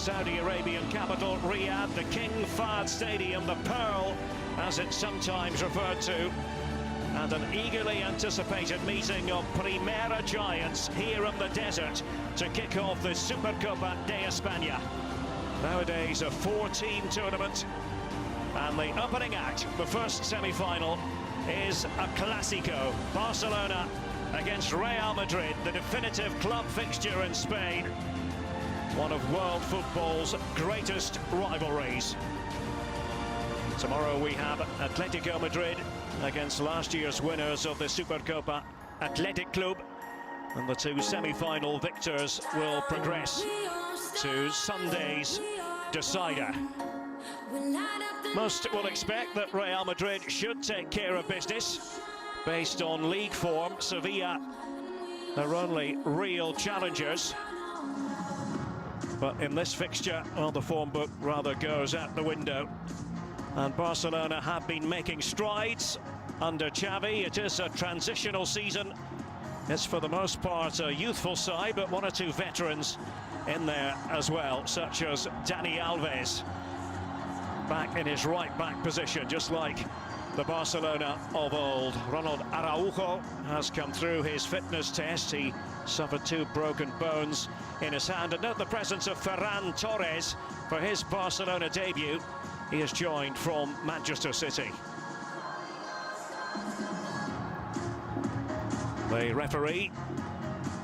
Saudi Arabian capital, Riyadh, the King Fahd Stadium, the Pearl, as it's sometimes referred to, and an eagerly anticipated meeting of Primera giants here in the desert to kick off the Supercopa de España. Nowadays a four-team tournament, and the opening act, the first semi-final, is a Clásico. Barcelona against Real Madrid, the definitive club fixture in Spain. One of world football's greatest rivalries. Tomorrow we have Atletico Madrid against last year's winners of the Supercopa, Athletic Club, and the two semi-final victors will progress to Sunday's decider. Most will expect that Real Madrid should take care of business. Based on league form, Sevilla are only real challengers. But in this fixture, well, the form book rather goes out the window. And Barcelona have been making strides under Xavi. It is a transitional season. It's for the most part a youthful side, but one or two veterans in there as well, such as Dani Alves, back in his right-back position, just like the Barcelona of old. Ronald Araujo has come through his fitness test. He suffered two broken bones in his hand. And note the presence of Ferran Torres for his Barcelona debut. He is joined from Manchester City. The referee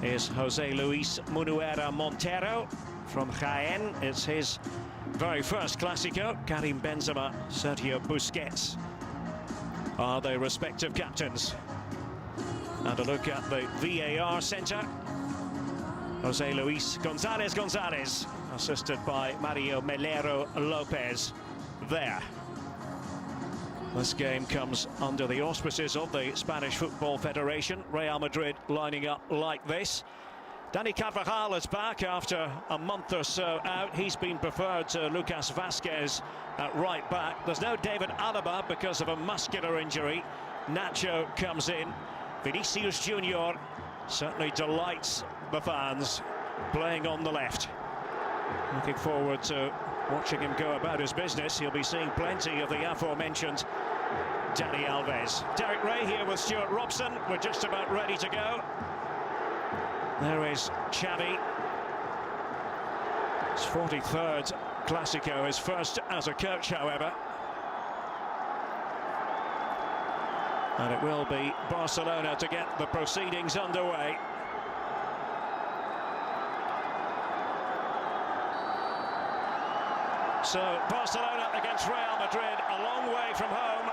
is Jose Luis Munuera Montero from Jaén. It's his very first Clásico. Karim Benzema, Sergio Busquets are the respective captains. And a look at the VAR centre. Jose Luis González, assisted by Mario Melero Lopez there. This game comes under the auspices of the Spanish Football Federation. Real Madrid lining up like this. Dani Carvajal is back after a month or so out. He's been preferred to Lucas Vázquez at right back. There's no David Alaba because of a muscular injury. Nacho comes in. Vinicius Junior certainly delights the fans, playing on the left. Looking forward to watching him go about his business. He'll be seeing plenty of the aforementioned Dani Alves. Derek Ray here with Stuart Robson. We're just about ready to go. There is Xavi. His 43rd Clásico, his first as a coach, however. And it will be Barcelona to get the proceedings underway. So Barcelona against Real Madrid, a long way from home.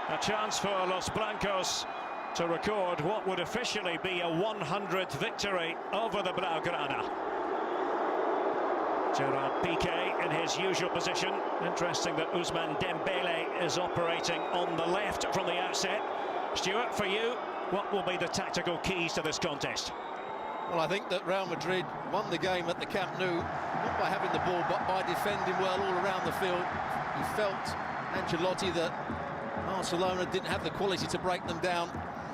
A chance for Los Blancos to record what would officially be a 100th victory over the Blaugrana. Gerard Piqué in his usual position. Interesting that Ousmane Dembélé is operating on the left from the outset. Stuart, for you, what will be the tactical keys to this contest? Well, I think that Real Madrid won the game at the Camp Nou, not by having the ball, but by defending well all around the field. He felt, Ancelotti, that Barcelona didn't have the quality to break them down.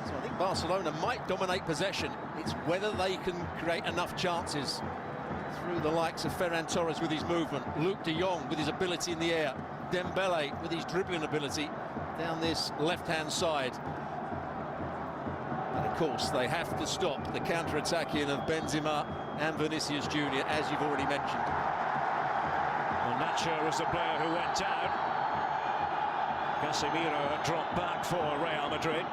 So I think Barcelona might dominate possession. It's whether they can create enough chances through the likes of Ferran Torres with his movement, Luke de Jong with his ability in the air, Dembélé with his dribbling ability down this left-hand side. And of course, they have to stop the counter-attacking of Benzema and Vinicius Junior, as you've already mentioned. Well, Nacho was the player who went down. Casemiro dropped back for Real Madrid.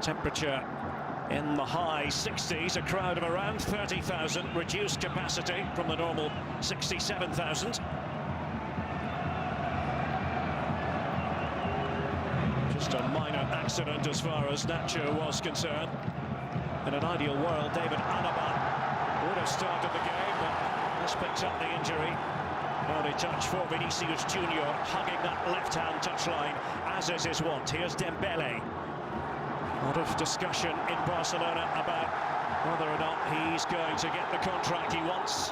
Temperature in the high 60s, a crowd of around 30,000, reduced capacity from the normal 67,000. Just a minor accident as far as Nacho was concerned. In an ideal world, David Alaba would have started the game, but this picks up the injury. Early touch for Vinicius Junior, hugging that left-hand touchline, as is his wont. Here's Dembélé. A lot of discussion in Barcelona about whether or not he's going to get the contract he wants.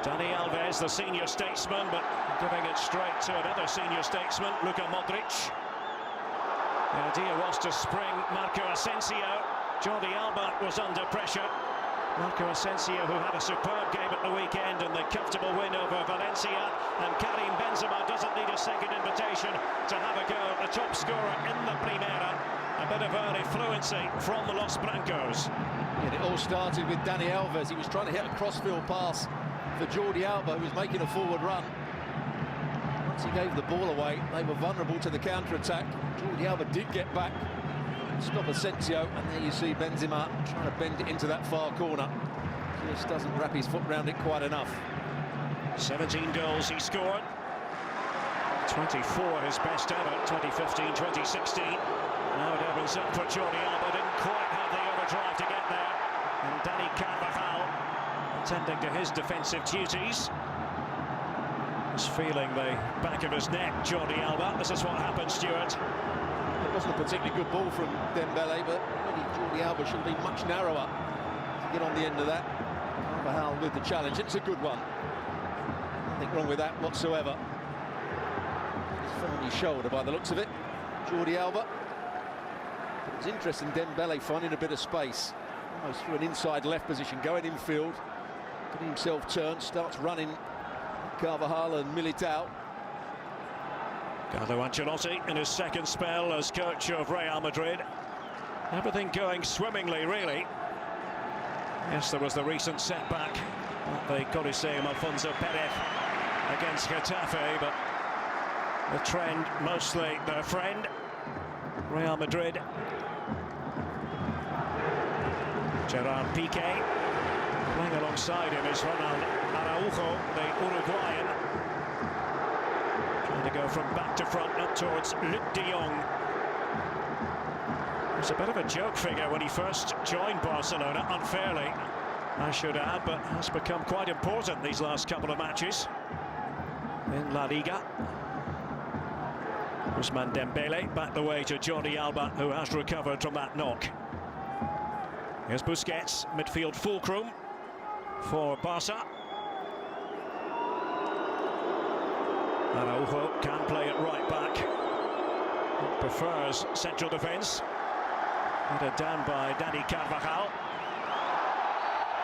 Dani Alves, the senior statesman, but giving it straight to another senior statesman, Luka Modric. The idea was to spring Marco Asensio. Jordi Alba was under pressure. Marco Asensio, who had a superb game at the weekend and the comfortable win over Valencia, and Karim Benzema doesn't need a second invitation to have a go at the top scorer in the Primera. A bit of early fluency from the Los Blancos. And it all started with Dani Alves. He was trying to hit a crossfield pass for Jordi Alba, who was making a forward run. Once he gave the ball away, they were vulnerable to the counter-attack. Jordi Alba did get back, stop Asensio, and there you see Benzema trying to bend it into that far corner. Just doesn't wrap his foot around it quite enough. 17 goals he scored. 24 his best ever, 2015-2016. Now it opens up for Jordi Alba, didn't quite have the overdrive to get there. And Dani Carvajal, attending to his defensive duties, was feeling the back of his neck, Jordi Alba. This is what happened, Stuart. It wasn't a particularly good ball from Dembele, but really Jordi Alba should have been much narrower to get on the end of that. Carvajal with the challenge. It's a good one. Nothing wrong with that whatsoever. He's found his shoulder by the looks of it, Jordi Alba. But it's interesting, Dembele finding a bit of space, almost through an inside left position, going infield, getting himself turned, starts running Carvajal and Militao. Carlo Ancelotti in his second spell as coach of Real Madrid. Everything going swimmingly, really. Yes, there was the recent setback at the Coliseum Alfonso Perez against Getafe, but the trend mostly their friend, Real Madrid. Gerard Piqué playing alongside him is Ronald Araujo, the Uruguayan. Trying to go from back to front up towards Luc de Jong. He was a bit of a joke figure when he first joined Barcelona, unfairly, I should add, but has become quite important these last couple of matches in La Liga. Ousmane Dembele back the way to Jordi Alba, who has recovered from that knock. Here's Busquets, midfield fulcrum for Barca. Araujo can play it right back. He prefers central defence. Headed down by Dani Carvajal.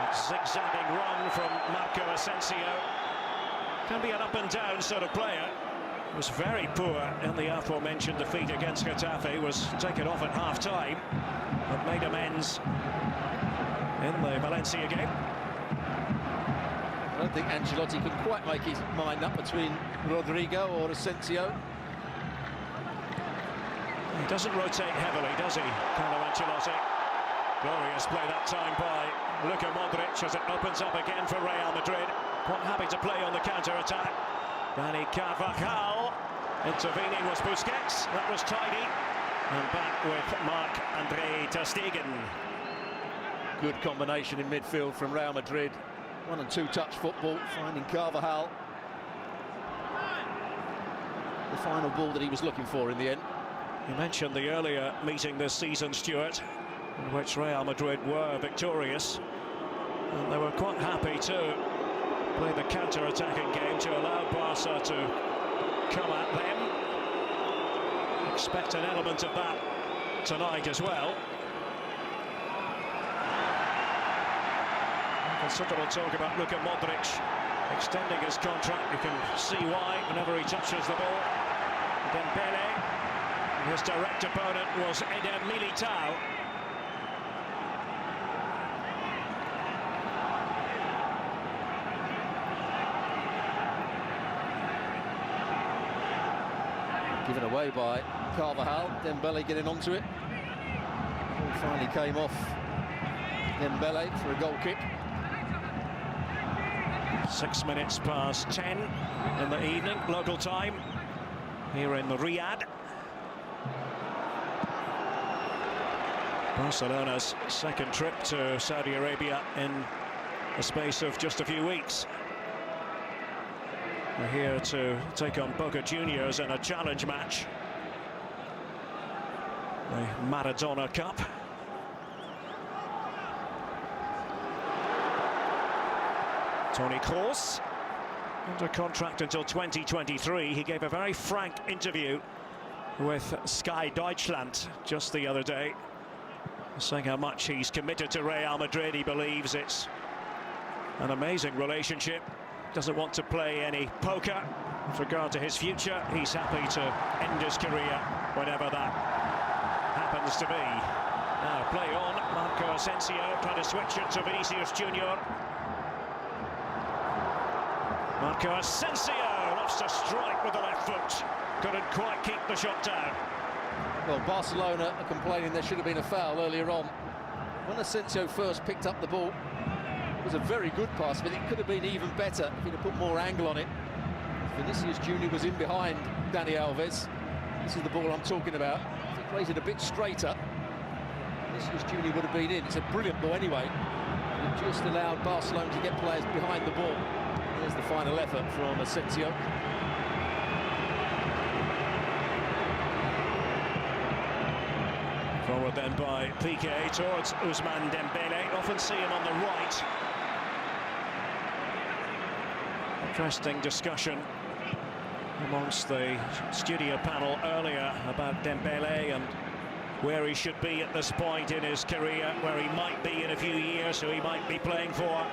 A zigzagging run from Marco Asensio. Can be an up and down sort of player. Was very poor in the aforementioned defeat against Getafe. Was taken off at half-time, but made amends in the Valencia game. I don't think Ancelotti can quite make his mind up between Rodrigo or Asensio. He doesn't rotate heavily, does he, Carlo Ancelotti? Glorious play that time by Luka Modric as it opens up again for Real Madrid. Quite happy to play on the counter-attack. Dani Carvajal. Intervening was Busquets. That was tidy. And back with Marc-Andre ter Stegen. Good combination in midfield from Real Madrid. 1- and 2-touch football, finding Carvajal. The final ball that he was looking for in the end. You mentioned the earlier meeting this season, Stuart, in which Real Madrid were victorious. And they were quite happy to play the counter-attacking game to allow Barca to come at them. Expect an element of that tonight as well. Considerable talk about Luka Modric extending his contract. You can see why whenever he touches the ball. Dembele, his direct opponent was Eder Militao. Given away by Carvajal. Dembele getting onto it. Ball finally came off Dembele for a goal kick. 6 minutes past 10 in the evening, local time, here in Riyadh. Barcelona's second trip to Saudi Arabia in the space of just a few weeks. We're here to take on Boca Juniors in a challenge match, the Maradona Cup. Toni Kroos, under contract until 2023. He gave a very frank interview with Sky Deutschland just the other day. saying how much he's committed to Real Madrid. He believes it's an amazing relationship. Doesn't want to play any poker with regard to his future. He's happy to end his career whenever that happens to be. Now play on. Marco Asensio trying to switch it to Vinicius Junior. Marco Asensio loves to strike with the left foot. Couldn't quite keep the shot down. Well, Barcelona are complaining there should have been a foul earlier on. When Asensio first picked up the ball, it was a very good pass, but it could have been even better if he'd have put more angle on it. Vinicius Junior was in behind Dani Alves. This is the ball I'm talking about. If he plays it a bit straighter, Vinicius Junior would have been in. It's a brilliant ball anyway. It just allowed Barcelona to get players behind the ball. There's the final effort from Asensio. Forward then by Piqué towards Ousmane Dembele. Often see him on the right. Interesting discussion amongst the studio panel earlier about Dembele and where he should be at this point in his career, where he might be in a few years, who he might be playing for.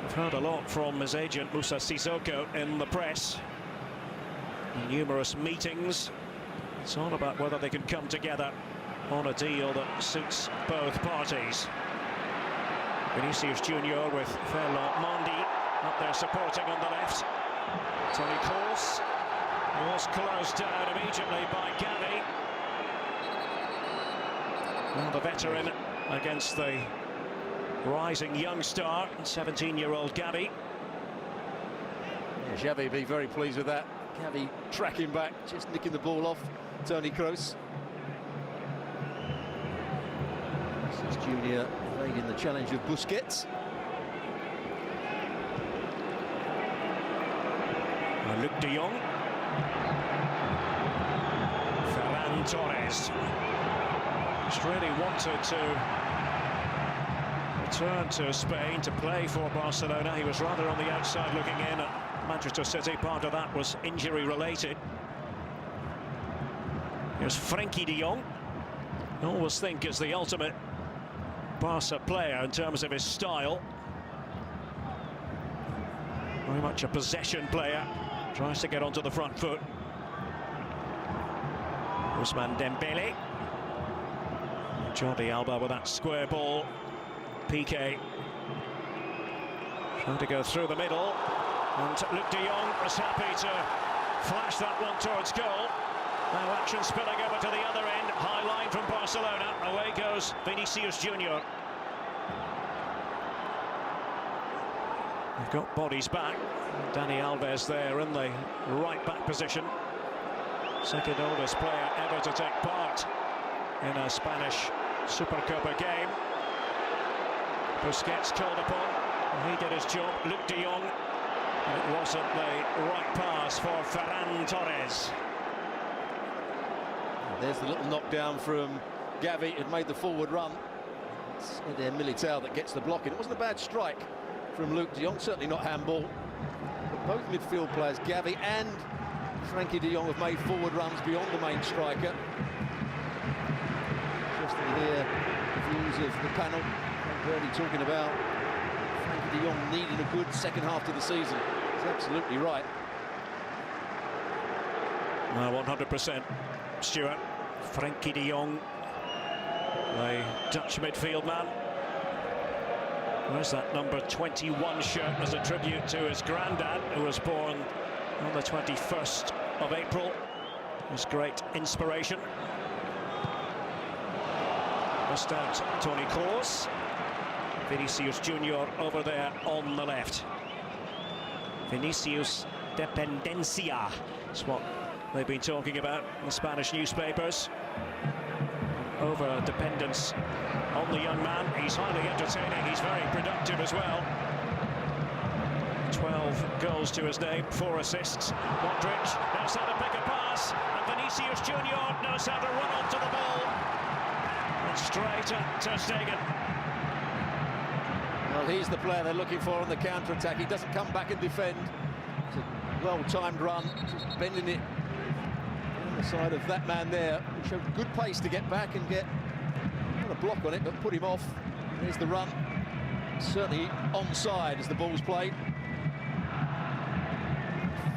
I've heard a lot from his agent Moussa Sissoko in the press. Numerous meetings. It's all about whether they can come together on a deal that suits both parties. Vinicius Junior with Ferland Mendy up there supporting on the left. Toni Kroos was closed down immediately by Gavi. Well, the veteran against the rising young star, 17-year-old Gavi. Yeah, Xavi be very pleased with that. Gavi tracking back, just nicking the ball off Toni Kroos. This is Junior evading the challenge of Busquets. Luc de Jong. Ferran Torres. Just really wanted to return to Spain to play for Barcelona. He was rather on the outside looking in at Manchester City. Part of that was injury related. Here's Frenkie de Jong. I always think is the ultimate Barca player in terms of his style. Very much a possession player. Tries to get onto the front foot. Ousmane Dembele. Jordi Alba with that square ball. Piqué trying to go through the middle. And Luc de Jong was happy to flash that one towards goal. Now action spilling over to the other end. High line from Barcelona. Away goes Vinicius Junior. They've got bodies back. Dani Alves there in the right back position. Second oldest player ever to take part in a Spanish Supercopa game. Busquets called upon. He did his job. Luc de Jong. And it wasn't the right pass for Ferran Torres. There's the little knockdown from Gavi. It made the forward run. It's Eder Militao that gets the block in. It wasn't a bad strike from Luc de Jong, certainly not handball. But both midfield players, Gavi and Frenkie de Jong, have made forward runs beyond the main striker. Interesting to hear the views of the panel. Bernie talking about Frenkie de Jong needing a good second half to the season. He's absolutely right. Well, 100%. Stuart, Frenkie de Jong, the Dutch midfield man. Where's that number 21 shirt as a tribute to his granddad, who was born on the 21st of April. His great inspiration. Just out Toni Kroos. Vinicius Junior over there on the left. Vinicius dependencia. That's what they've been talking about in the Spanish newspapers. Over dependence on the young man. He's highly entertaining. He's very productive as well. 12 goals to his name, 4 assists. Modric knows how to pick a pass, and Vinicius Junior knows how to run onto the ball. And straight at Ter Stegen. Well, he's the player they're looking for on the counter-attack. He doesn't come back and defend. It's a well-timed run, just bending it on the side of that man there. He showed good pace to get back and get a block on it, but put him off. Here's the run. Certainly onside as the ball's played.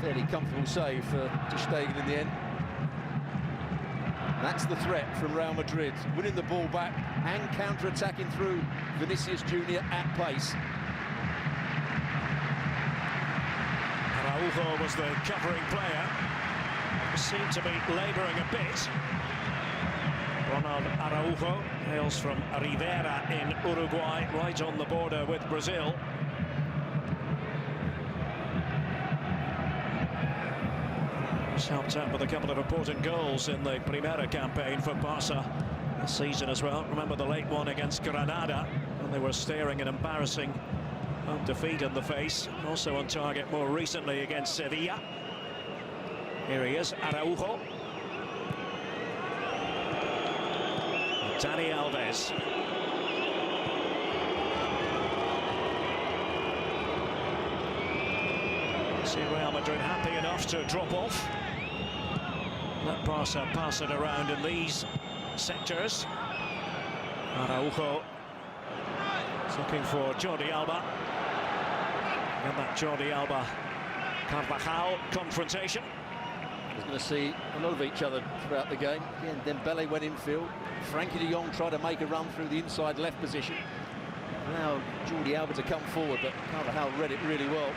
Fairly comfortable save for ter Stegen in the end. That's the threat from Real Madrid, winning the ball back and counter-attacking through Vinicius Junior at pace. Araujo was the covering player. Seemed to be labouring a bit. Ronald Araujo hails from Rivera in Uruguay, right on the border with Brazil. He's helped out with a couple of important goals in the Primera campaign for Barca this season as well. Remember the late one against Granada, when they were staring an embarrassing home defeat in the face. Also on target more recently against Sevilla. Here he is, Araujo. Dani Alves. See Real Madrid happy enough to drop off. Let Barca pass it around in these sectors. Araujo is looking for Jordi Alba. And that Jordi Alba Carvajal confrontation. He's going to see a lot of each other throughout the game. Again, Dembele went infield. Frankie de Jong tried to make a run through the inside left position. Now Jordi Alba to come forward, but Carvajal read it really well.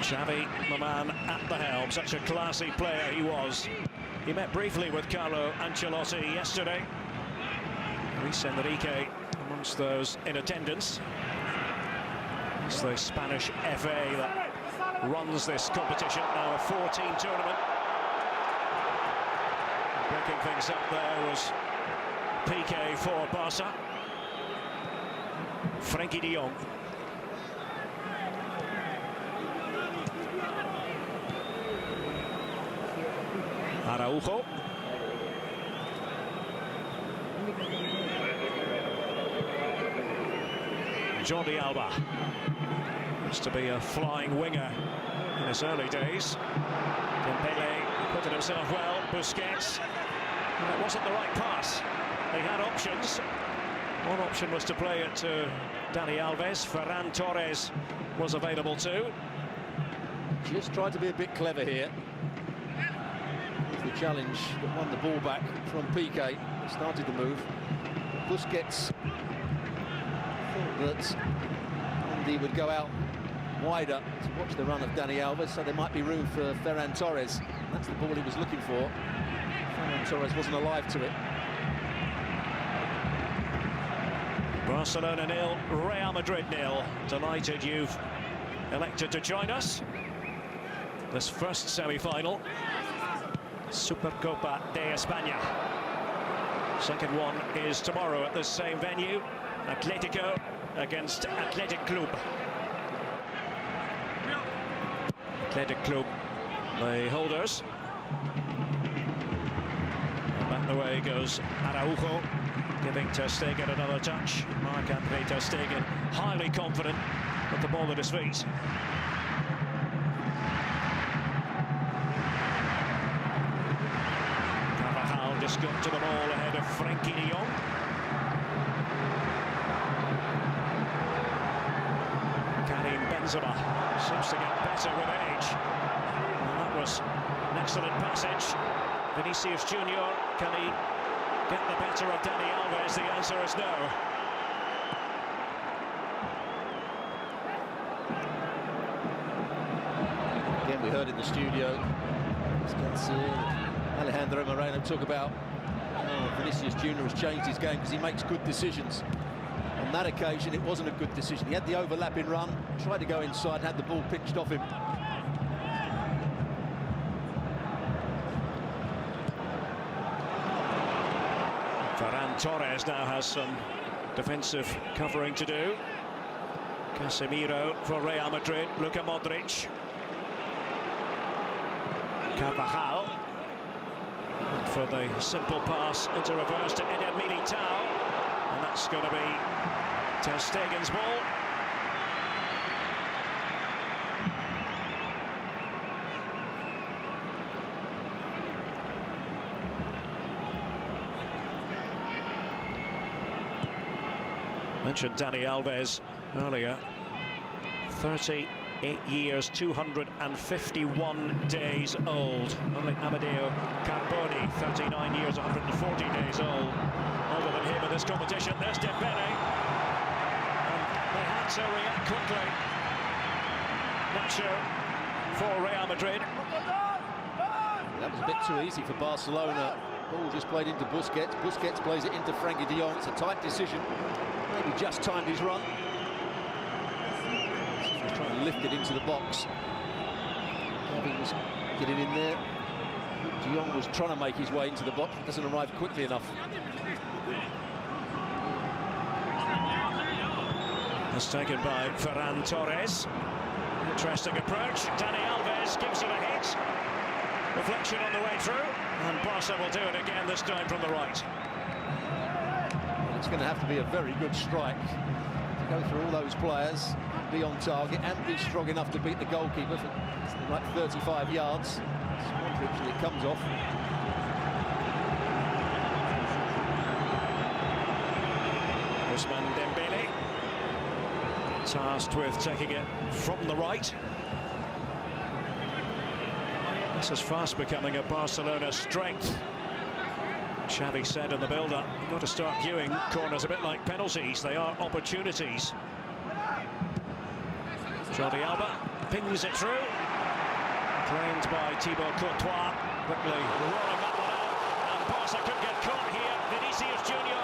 Xavi, the man at the helm, such a classy player he was. He met briefly with Carlo Ancelotti yesterday. Luis Enrique amongst those in attendance. It's the Spanish FA that runs this competition, now a 14 tournament. Breaking things up there was PK for Barca. Frankie de Jong. Araujo. Jordi Alba used to be a flying winger in his early days. Dembele put it himself well. Busquets. And it wasn't the right pass. They had options. One option was to play it to Dani Alves. Ferran Torres was available too. Just tried to be a bit clever here. The challenge that won the ball back from Piqué, started the move. Busquets thought that Andy would go out wider to watch the run of Dani Alves, so there might be room for Ferran Torres. That's the ball he was looking for. Ferran Torres wasn't alive to it. Barcelona 0, Real Madrid 0. Delighted you've elected to join us. This first semi-final. Supercopa de España. Second one is tomorrow at the same venue. Atletico against Athletic Club. Athletic Club, the holders. And back the way goes Araujo, giving ter Stegen another touch. Marc-Andre ter Stegen, highly confident with the ball at his feet. Just got to the ball ahead of Frankie de Jong. Karim Benzema seems to get better with age. And that was an excellent passage. Vinicius Junior, can he get the better of Dani Alves? The answer is no. Again, we heard in the studio, Alejandro Moreno talk about Vinicius Junior has changed his game because he makes good decisions. On that occasion, it wasn't a good decision. He had the overlapping run, tried to go inside, had the ball pitched off him. Ferran Torres now has some defensive covering to do. Casemiro for Real Madrid, Luka Modric. Carvajal for the simple pass into reverse to Eder Militao, and that's going to be ter Stegen's ball. Mentioned Dani Alves earlier. 38 years, 251 days old. Only Amadeo Carboni, 39 years, 140 days old. Older than him in this competition. There's Dembele. And they had to react quickly. Nacho for Real Madrid. That was a bit too easy for Barcelona. Ball just played into Busquets. Busquets plays it into Frenkie de Jong. It's a tight decision. Maybe just timed his run. He was trying to lift it into the box. Gavi was getting in there. De Jong was trying to make his way into the box. It doesn't arrive quickly enough. That's taken by Ferran Torres. Interesting approach. Dani Alves gives it a hit. Reflection on the way through, and Barca will do it again, this time from the right. It's going to have to be a very good strike to go through all those players, be on target, and be strong enough to beat the goalkeeper for something like 35 yards. It's wondering if it comes off. Ousmane Dembele, tasked with taking it from the right. This is fast becoming a Barcelona strength. Xavi said in the build-up, you've got to start viewing corners a bit like penalties. They are opportunities. Jordi Alba pings it through. Claimed by Thibaut Courtois. Quickly rolling that one out. And Barca could get caught here. Vinicius Junior.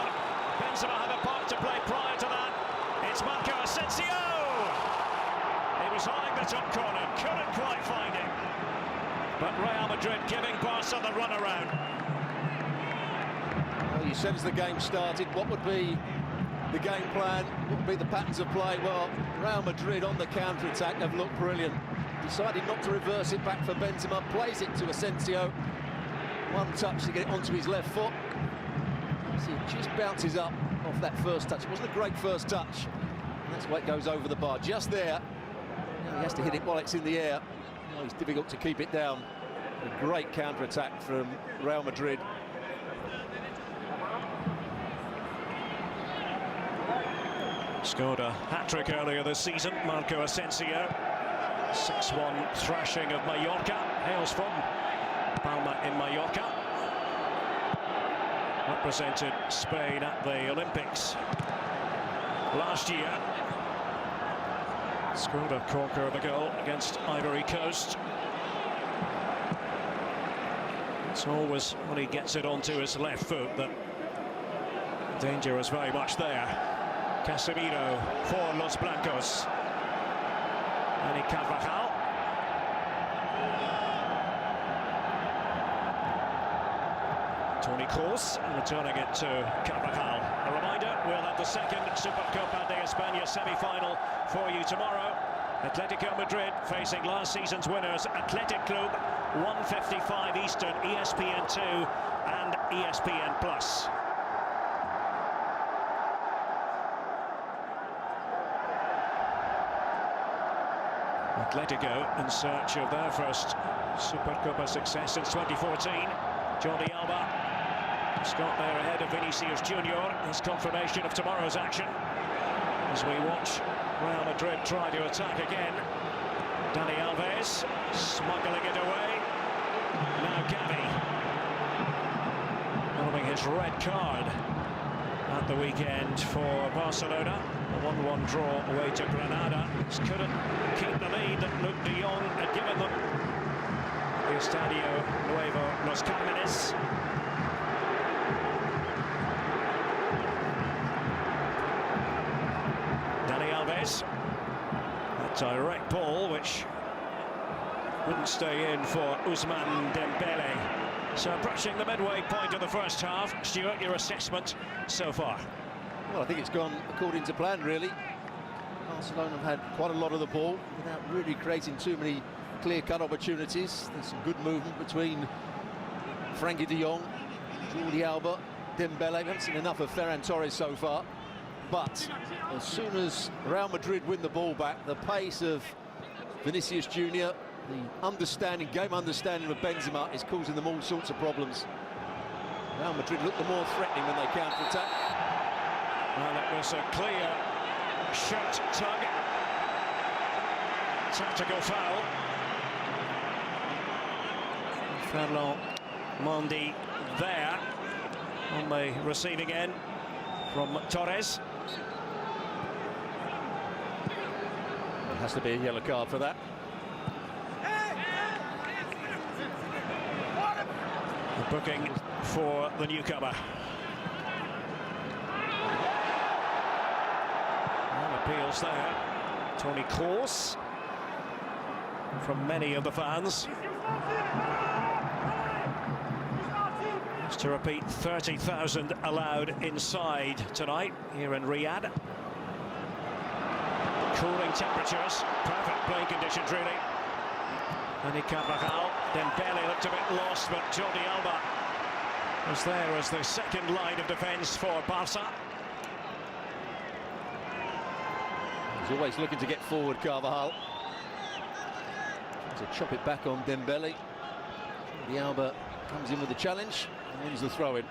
Benzema had a part to play prior to that. It's Marco Asensio. He was eyeing the top corner. Couldn't quite find it. But Real Madrid giving Barca the runaround. Well, you said as the game started, what would be the game plan? What would be the patterns of play? Well, Real Madrid on the counter-attack have looked brilliant. Decided not to reverse it back for Benzema, plays it to Asensio. One touch to get it onto his left foot. See, it just bounces up off that first touch. It wasn't a great first touch. And that's why it goes over the bar. Just there. Now he has to hit it while it's in the air. Oh, it's difficult to keep it down. A great counter-attack from Real Madrid. Scored a hat-trick earlier this season, Marco Asensio. 6-1 thrashing of Mallorca. Hails from Palma in Mallorca. Represented Spain at the Olympics last year. Scored a corker of a goal against Ivory Coast. It's always when he gets it onto his left foot that danger is very much there. Casemiro for Los Blancos. And Carvajal. Toni Kroos returning it to Carvajal. A reminder, we'll have the second Supercopa de España semi-final for you tomorrow. Atletico Madrid facing last season's winners, Athletic Club, 1:55 Eastern, ESPN2 and ESPN+. Atletico in search of their first Supercopa success since 2014. Jordi Alba has got there ahead of Vinicius Junior. His confirmation of tomorrow's action as we watch Real Madrid try to attack again. Dani Alves smuggling it away. Now Gavi having his red card at the weekend for Barcelona. A 1-1 draw away to Granada. Just couldn't keep the lead that Luke de Jong had given them. The Estadio Nuevo Los Cármenes. Dani Alves. A direct ball which wouldn't stay in for Ousmane Dembele. So approaching the midway point of the first half. Stuart, your assessment so far? Well, I think it's gone according to plan, really. Barcelona have had quite a lot of the ball without really creating too many clear-cut opportunities. There's some good movement between Frenkie de Jong, Jordi Alba, Dembele. We haven't seen enough of Ferran Torres so far. But as soon as Real Madrid win the ball back, the pace of Vinicius Junior, the game understanding of Benzema is causing them all sorts of problems. Real Madrid look the more threatening when they counter-attack. And it was a clear shirt tug. Tactical foul. Fernand Mendy there on the receiving end from Torres. There has to be a yellow card for that. The booking for the newcomer. And appeals there. Toni Kroos from many of the fans. Just to repeat, 30,000 allowed inside tonight here in Riyadh. Cooling temperatures, perfect playing conditions really. Dani Carvajal, Dembele looked a bit lost, but Jordi Alba was there as the second line of defence for Barca. He's always looking to get forward, Carvajal. Tries to chop it back on Dembele. Jordi Alba comes in with the challenge and wins the throw-in.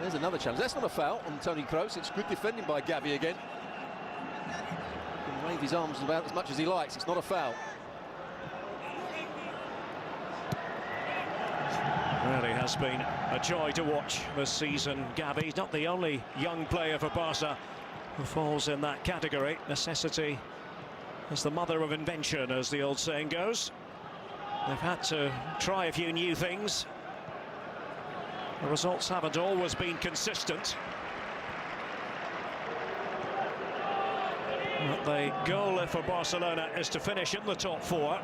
There's another challenge. That's not a foul on Toni Kroos. It's good defending by Gavi again. He can wave his arms about as much as he likes. It's not a foul. Really has been a joy to watch this season, Gavi. He's not the only young player for Barca who falls in that category. Necessity is the mother of invention, as the old saying goes. They've had to try a few new things. The results haven't always been consistent. But the goal for Barcelona is to finish in the top four.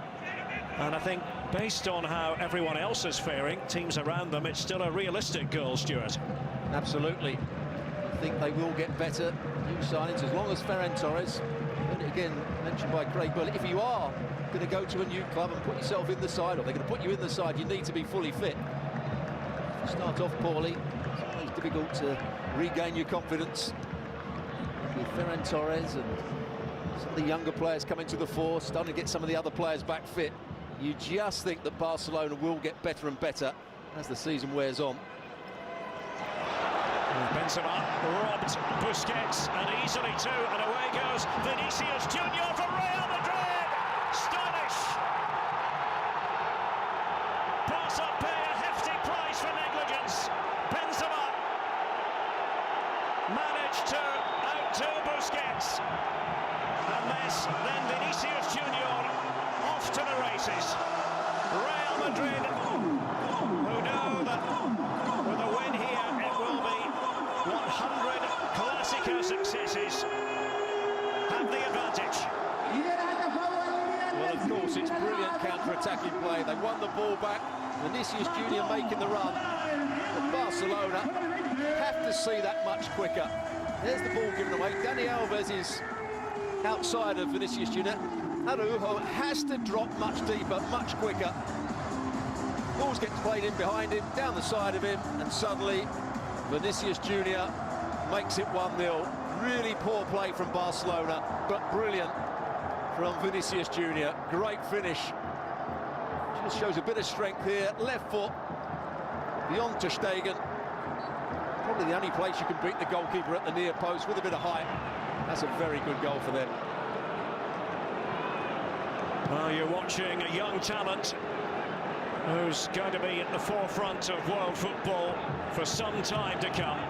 And I think, based on how everyone else is faring, teams around them, it's still a realistic goal, Stuart. Absolutely. I think they will get better. New signings, as long as Ferran Torres, and again, mentioned by Craig Burley, if you are going to go to a new club and put yourself in the side, or they're going to put you in the side, you need to be fully fit. If you start off poorly, it's always difficult to regain your confidence. With Ferran Torres and some of the younger players coming to the fore, starting to get some of the other players back fit, you just think that Barcelona will get better and better as the season wears on. Benzema robbed Busquets, and easily too, and away goes Vinicius Junior for Real Madrid. Stylish. Barca pay a hefty price for negligence. Benzema managed to outdo Busquets, and then Vinicius Junior off to the races. Real Madrid, who know that with a win here, it will be 100 Clásico successes, have the advantage. Well, of course, it's brilliant counter-attacking play. They won the ball back. Vinicius Junior making the run. But Barcelona have to see that much quicker. There's the ball given away. Dani Alves is outside of Vinicius Junior. Araujo has to drop much deeper, much quicker. Balls gets played in behind him, down the side of him, and suddenly Vinicius Junior makes it 1-0. Really poor play from Barcelona, but brilliant from Vinicius Junior. Great finish. Just shows a bit of strength here. Left foot beyond Ter Stegen. Probably the only place you can beat the goalkeeper at the near post with a bit of height. That's a very good goal for them. Well, you're watching a young talent who's going to be at the forefront of world football for some time to come.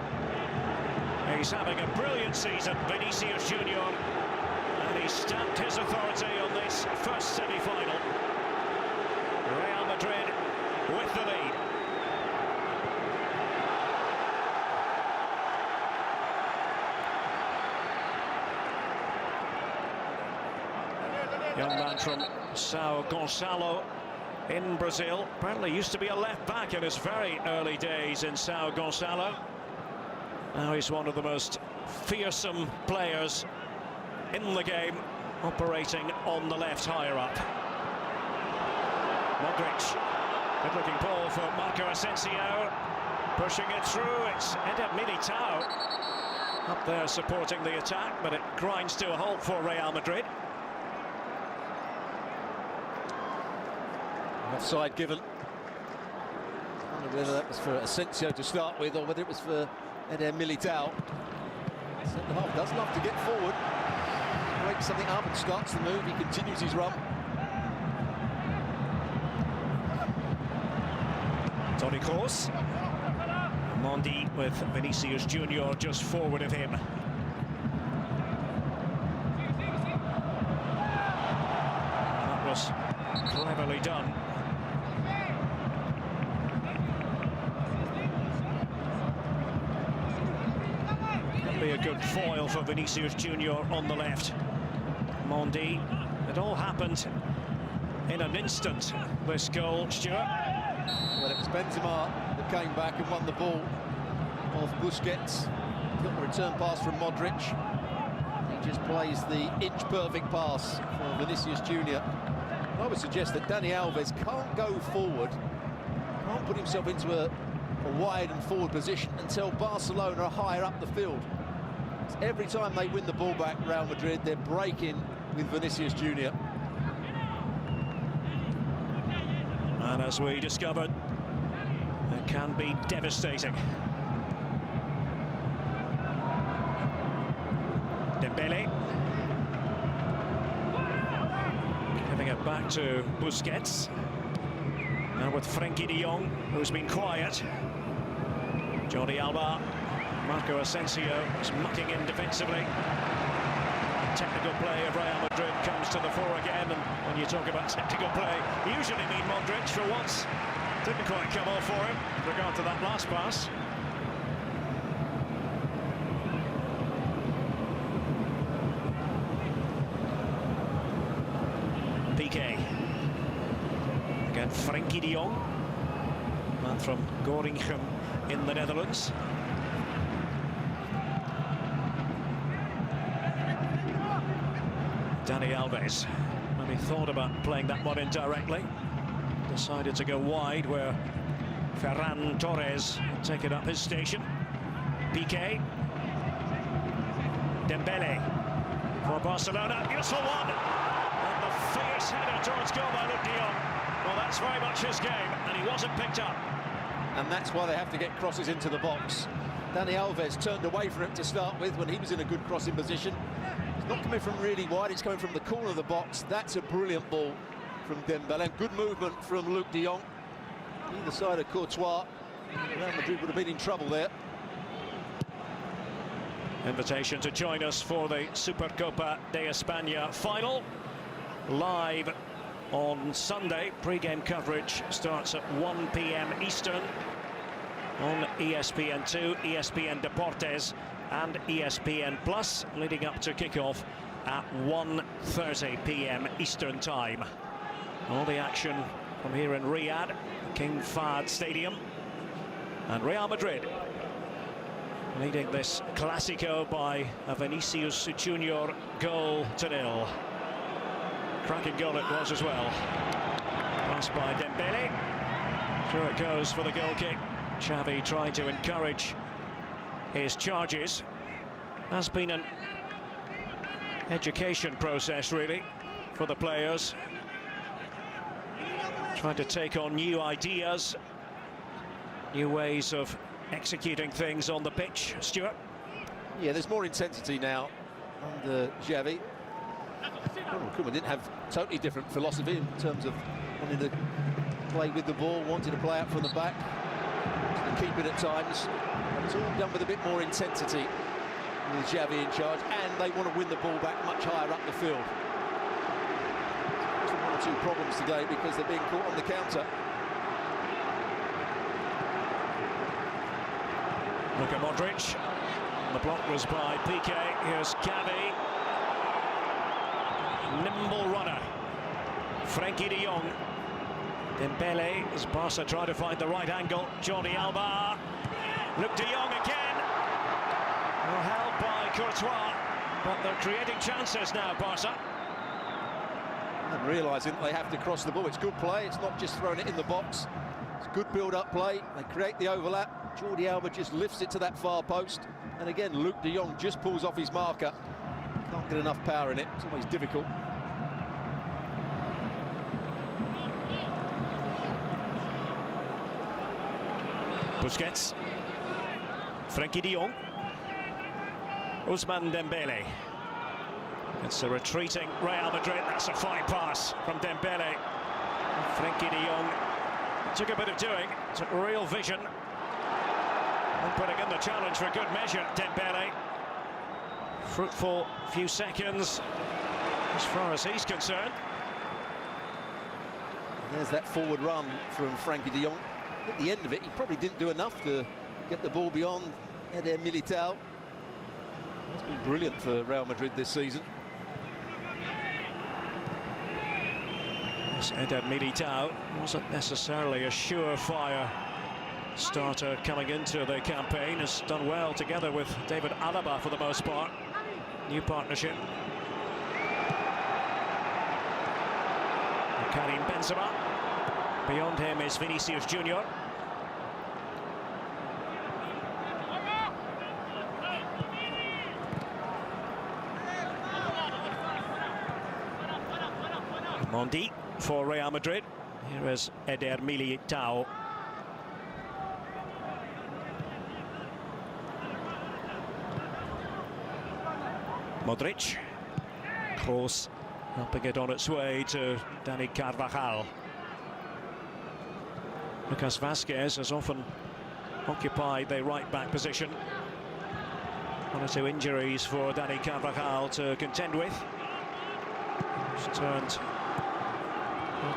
He's having a brilliant season, Vinicius Junior, and he's stamped his authority on this first semi-final. Real Madrid with the lead. Young man from Sao Gonçalo in Brazil. Apparently used to be a left-back in his very early days in Sao Gonçalo. Now he's one of the most fearsome players in the game, operating on the left higher up. Modric. Good-looking ball for Marco Asensio. Pushing it through, it's Eder Militao up there supporting the attack, but it grinds to a halt for Real Madrid. Offside given. I wonder whether that was for Asensio to start with or whether it was for Eder Militao. Centre half does love to get forward, breaks something up and starts the move. He continues his run. Toni Kroos. Mondi with Vinicius Junior just forward of him. That was cleverly done. Be a good foil for Vinicius Junior on the left. Mondi. It all happened in an instant, this goal, Stuart. Well, it was Benzema that came back and won the ball off Busquets. Got the return pass from Modric. He just plays the inch-perfect pass for Vinicius Junior. I would suggest that Dani Alves can't go forward, can't put himself into a wide and forward position until Barcelona are higher up the field. Every time they win the ball back, Real Madrid, they're breaking with Vinicius Junior. And as we discovered, it can be devastating. Dembele. Giving it back to Busquets. Now with Frenkie de Jong, who's been quiet. Jordi Alba. Marco Asensio is mucking in defensively. Technical play of Real Madrid comes to the fore again, and when you talk about technical play, you usually mean Modric for once. Didn't quite come off for him with regard to that last pass. Piqué. Again, Frenkie de Jong, man from Gorinchem in the Netherlands. Dani Alves, when he thought about playing that one in directly, decided to go wide where Ferran Torres had taken up his station. Piqué. Dembele for Barcelona. Beautiful one! And the fierce header towards goal by Luc de Jong. Well, that's very much his game, and he wasn't picked up. And that's why they have to get crosses into the box. Dani Alves turned away from it to start with when he was in a good crossing position. It's not coming from really wide, it's coming from the corner of the box. That's a brilliant ball from Dembele. Good movement from Luc de Jong. Either side of Courtois, Real Madrid would have been in trouble there. Invitation to join us for the Supercopa de España final. Live on Sunday. Pre-game coverage starts at 1 p.m. Eastern on ESPN2, ESPN Deportes and ESPN Plus, leading up to kickoff at 1:30 p.m. Eastern time. All the action from here in Riyadh, King Fahd Stadium, and Real Madrid leading this Clásico by a Vinicius Junior goal to nil. Cracking goal it was as well. Passed by Dembele. Through it goes for the goal kick. Xavi trying to encourage his charges. Has been an education process really for the players. Trying to take on new ideas, new ways of executing things on the pitch. Stuart? Yeah, there's more intensity now under Xavi. Koeman didn't have totally different philosophy in terms of wanting to play with the ball, wanting to play out from the back, wanted to keep it at times. But it's all done with a bit more intensity with Xavi in charge, and they want to win the ball back much higher up the field. One or two problems today because they're being caught on the counter. Look at Modric. The block was by Piqué. Here's Xavi. Nimble runner. Frenkie de Jong. Dembele as Barca try to find the right angle. Jordi Alba. Luc de Jong again. Well, held by Courtois, but they're creating chances now, Barca. And realising they have to cross the ball. It's good play. It's not just throwing it in the box. It's good build-up play. They create the overlap. Jordi Alba just lifts it to that far post. And again, Luc de Jong just pulls off his marker. Can't get enough power in it. It's always difficult. Busquets. Frenkie de Jong. Ousmane Dembele. It's a retreating Real Madrid. That's a fine pass from Dembele. Frenkie de Jong took a bit of doing, took real vision. And putting in the challenge for good measure, Dembele. Fruitful few seconds as far as he's concerned. There's that forward run from Frenkie de Jong. At the end of it, he probably didn't do enough to get the ball beyond Eder Militao. It's been brilliant for Real Madrid this season. Yes, Eder Militao wasn't necessarily a surefire starter coming into the campaign. Has done well together with David Alaba for the most part. New partnership. Karim Benzema. Beyond him is Vinicius Junior. Mondi for Real Madrid. Here is Eder Militao. Modric. Kroos helping it on its way to Dani Carvajal. Lucas Vazquez has often occupied the right-back position. One or two injuries for Dani Carvajal to contend with. He's turned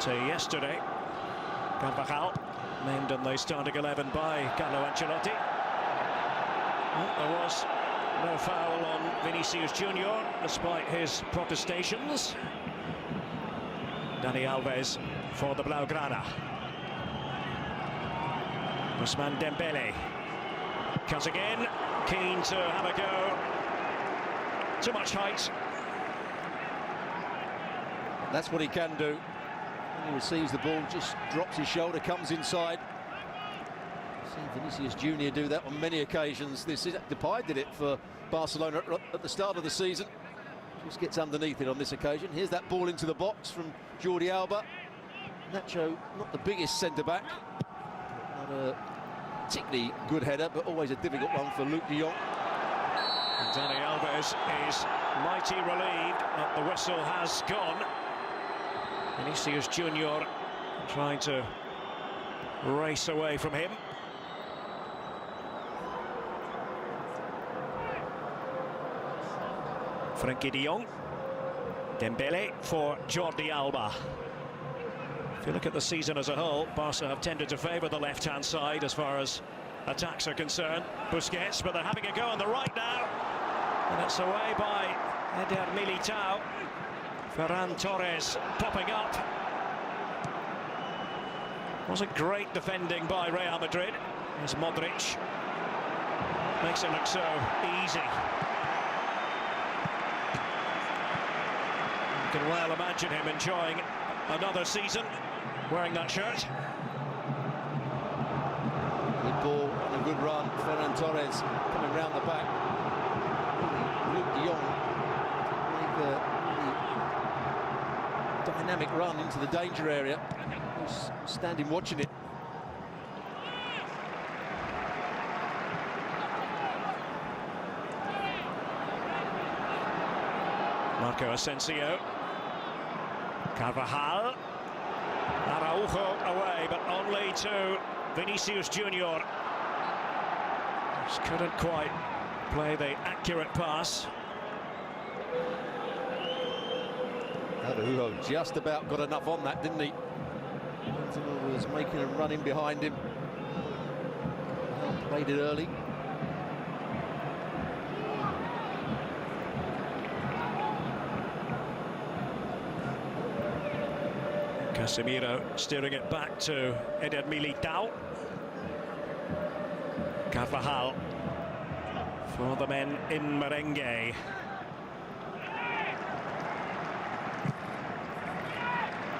to yesterday. Carvajal named in the starting 11 by Carlo Ancelotti. Well, there was no foul on Vinicius Junior despite his protestations. Dani Alves for the Blaugrana. Ousmane Dembele cutting in, keen to have a go. Too much height. That's what he can do. When he receives the ball, just drops his shoulder, comes inside. I've seen Vinicius Junior do that on many occasions. Depay did it for Barcelona at the start of the season. Just gets underneath it on this occasion. Here's that ball into the box from Jordi Alba. Nacho, not the biggest centre-back. Not a particularly good header, but always a difficult one for Luke de Jong. And Dani Alves is mighty relieved that the whistle has gone. Vinicius Junior trying to race away from him. Frenkie de Jong. Dembele for Jordi Alba. If you look at the season as a whole, Barca have tended to favour the left-hand side as far as attacks are concerned. Busquets, but they're having a go on the right now. And it's away by Eder Militao. Ferran Torres popping up. Wasn't great defending by Real Madrid. There's Modric. Makes it look so easy. You can well imagine him enjoying another season wearing that shirt. Good ball and a good run. Ferran Torres coming round the back. Luke de Jong make a dynamic run into the danger area. He's standing watching it. Marco Asensio. Carvajal. Araujo away, but only to Vinicius Junior. Just couldn't quite play the accurate pass. Araujo just about got enough on that, didn't he? Benzema was making a run in behind him. Played it early. Casemiro steering it back to Eder Militao. Carvajal for the men in merengue.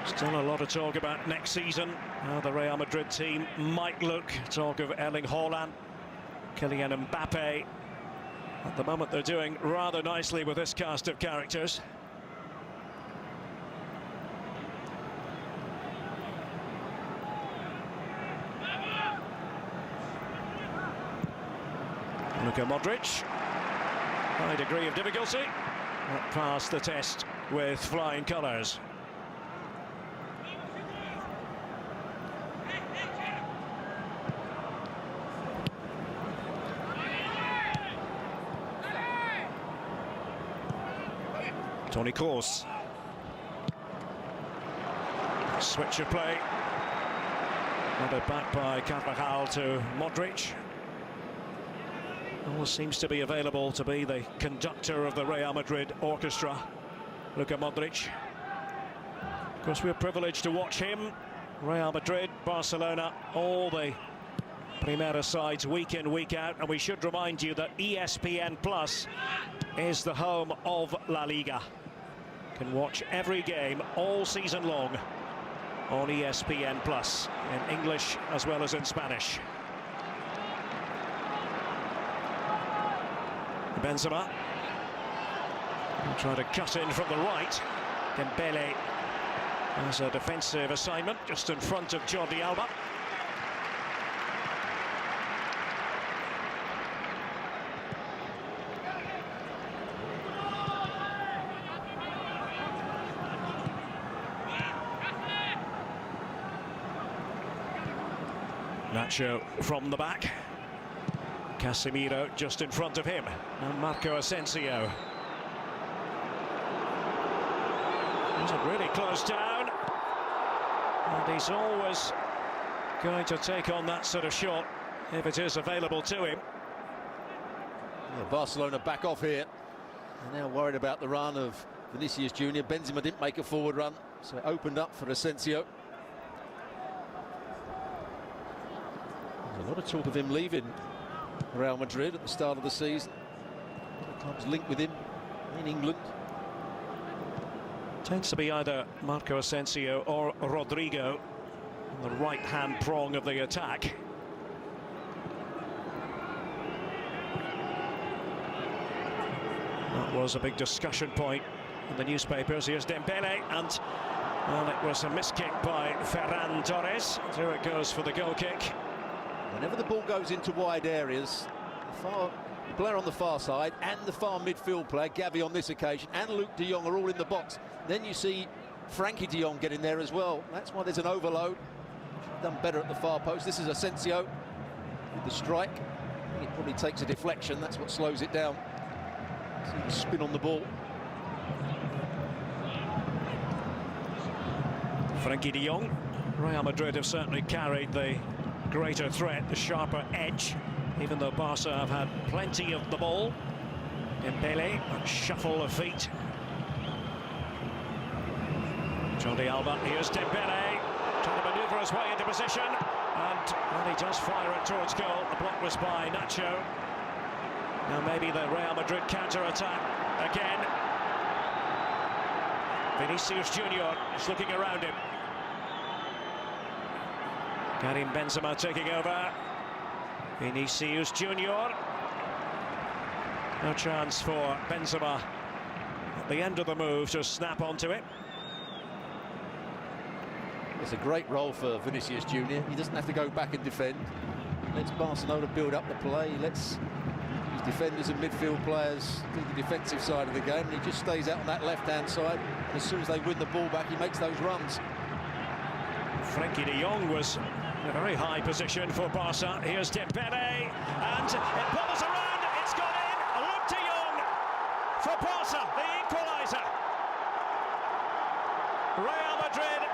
Still a lot of talk about next season, how the Real Madrid team might look. Talk of Erling Haaland, Kylian Mbappe. At the moment they're doing rather nicely with this cast of characters. Luka Modric. high degree of difficulty. That passed the test with flying colours. Toni Kroos. Switch of play. Another back by Carvajal to Modric. All seems to be available to be the conductor of the Real Madrid orchestra, Luka Modric. Of course, we're privileged to watch him. Real Madrid, Barcelona, all the Primera sides week in, week out. And we should remind you that ESPN Plus is the home of La Liga. You can watch every game all season long on ESPN Plus, in English as well as in Spanish. Benzema trying to cut in from the right. Dembele has a defensive assignment just in front of Jordi Alba. Nacho from the back. Casemiro just in front of him. And Marco Asensio. He's really close down. And he's always going to take on that sort of shot if it is available to him. Yeah, Barcelona back off here. They're now worried about the run of Vinicius Junior. Benzema didn't make a forward run, so it opened up for Asensio. There's a lot of talk of him leaving Real Madrid at the start of the season. The club's linked with him in England. Tends to be either Marco Asensio or Rodrigo on the right-hand prong of the attack. That was a big discussion point in the newspapers. Here's Dembele, and well, it was a miskick by Ferran Torres. Through it goes for the goal kick. Whenever the ball goes into wide areas, the player on the far side and the far midfield player, Gavi on this occasion, and Luke de Jong are all in the box. Then you see Frankie de Jong get in there as well. That's why there's an overload. Done better at the far post. This is Asensio with the strike. It probably takes a deflection. That's what slows it down. See the spin on the ball. Frankie de Jong. Real Madrid have certainly carried the greater threat, the sharper edge, even though Barca have had plenty of the ball. Dembele, a shuffle of feet. Jordi Alba, here's Dembele, trying to manoeuvre his way into position, and well, he does fire it towards goal. The block was by Nacho. Now maybe the Real Madrid counter-attack again. Vinicius Junior is looking around him. Karim Benzema taking over. Vinicius Junior. No chance for Benzema at the end of the move to snap onto it. It's a great role for Vinicius Junior. He doesn't have to go back and defend. He lets Barcelona build up the play. He lets his defenders and midfield players do the defensive side of the game. And he just stays out on that left-hand side. And as soon as they win the ball back, he makes those runs. Frankie de Jong was in a very high position for Barca. Here's Dembele, and it bubbles around. It's gone in. Luke de Jong for Barca, the equaliser. Real Madrid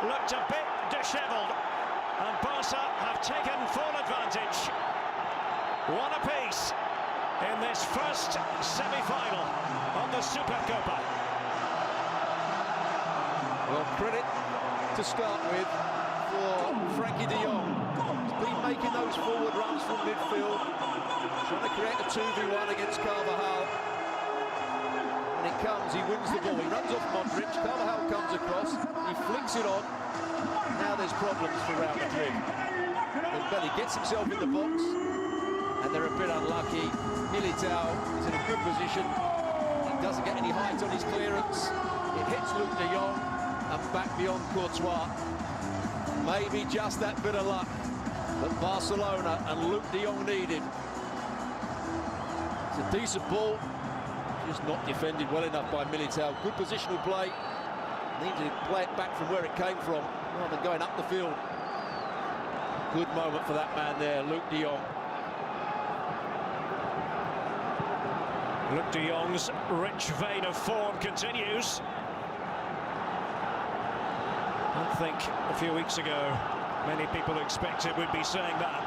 looked a bit dishevelled, and Barca have taken full advantage. One apiece in this first semi-final of the Supercopa. Well, credit to start with for Frankie de Jong. He's been making those forward runs from midfield, trying to create a 2v1 against Carvajal. When it comes, he wins the ball. He runs off Modric. Carvajal comes across. He flicks it on. Now there's problems for Real Madrid. Dembele gets himself in the box, and they're a bit unlucky. Militao is in a good position. He doesn't get any height on his clearance. It hits Luke de Jong and back beyond Courtois. Maybe just that bit of luck that Barcelona and Luke de Jong needed It's a decent ball, just not defended well enough by Militao. Good positional play. Need to play it back from where it came from, rather than going up the field. Good moment for that man there, Luke de Jong. Luke de Jong's rich vein of form continues. I don't think a few weeks ago many people expected we'd be saying that.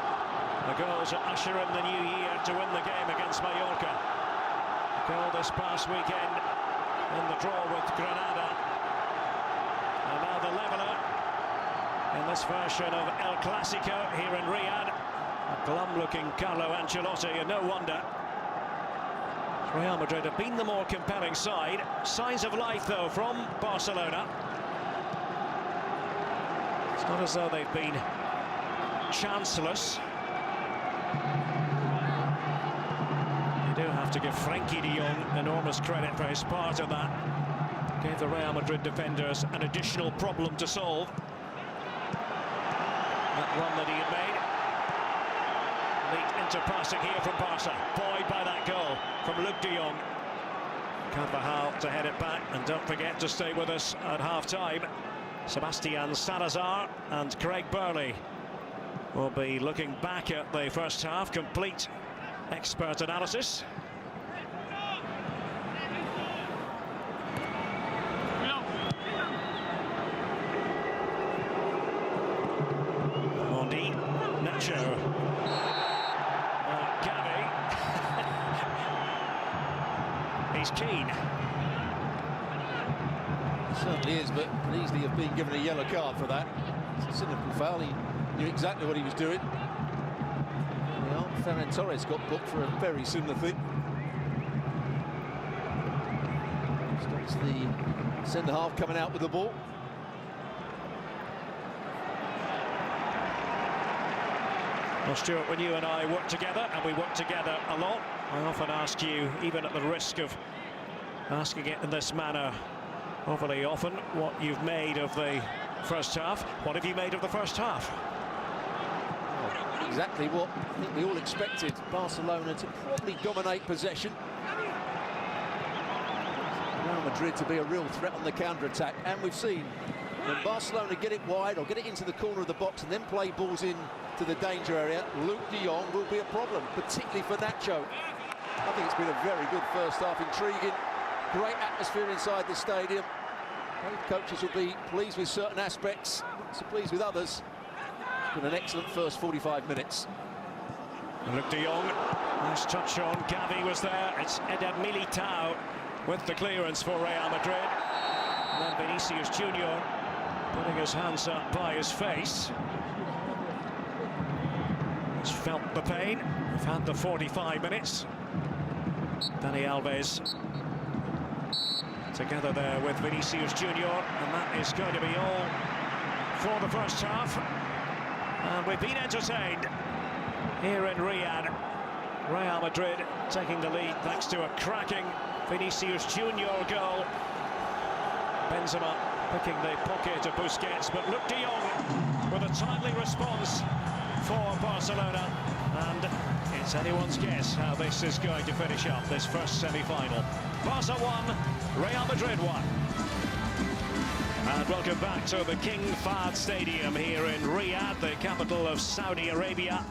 The goals are usher in the new year to win the game against Mallorca. Goal this past weekend in the draw with Granada. And now the leveller in this version of El Clasico here in Riyadh. A glum-looking Carlo Ancelotti, and no wonder. Real Madrid have been the more compelling side. Signs of life, though, from Barcelona. It's not as though they've been chanceless. You do have to give Frenkie de Jong enormous credit for his part in that. Gave the Real Madrid defenders an additional problem to solve. That run that he had made. Neat interpassing here from Barca. Buoyed by that goal from Luke de Jong. Carvajal to head it back, and don't forget to stay with us at half-time. Sebastian Salazar and Craig Burley will be looking back at the first half. Complete expert analysis. Mondi, Nacho. He's keen. Certainly is, but could easily have been given a yellow card for that. It's a cynical foul. He knew exactly what he was doing. Well, Ferran Torres got booked for a very similar thing. Stops the centre-half coming out with the ball. Well, Stuart, when you and I work together, and we work together a lot, I often ask you, even at the risk of asking it in this manner overly often, what you've made of the first half. What have you made of the first half? Well, exactly what I think we all expected. Barcelona to probably dominate possession. Real Madrid to be a real threat on the counter-attack. And we've seen when Barcelona get it wide or get it into the corner of the box and then play balls in to the danger area, Luke de Jong will be a problem, particularly for Nacho. I think it's been a very good first half, intriguing, great atmosphere inside the stadium. Both coaches will be pleased with certain aspects, not so pleased with others. It's been an excellent first 45 minutes. Luke de Jong, nice touch on, Gavi was there, it's Eder Militao with the clearance for Real Madrid. And then Vinicius Junior putting his hands up by his face. He's felt the pain. We've had the 45 minutes. Dani Alves together there with Vinicius Junior, and that is going to be all for the first half. And we've been entertained here in Riyadh. Real Madrid taking the lead thanks to a cracking Vinicius Junior goal. Benzema picking the pocket of Busquets, but Luke de Jong with a timely response for Barcelona, and it's anyone's guess how this is going to finish up, this first semi-final. Barca 1, Real Madrid 1. And welcome back to the King Fahd Stadium here in Riyadh, the capital of Saudi Arabia.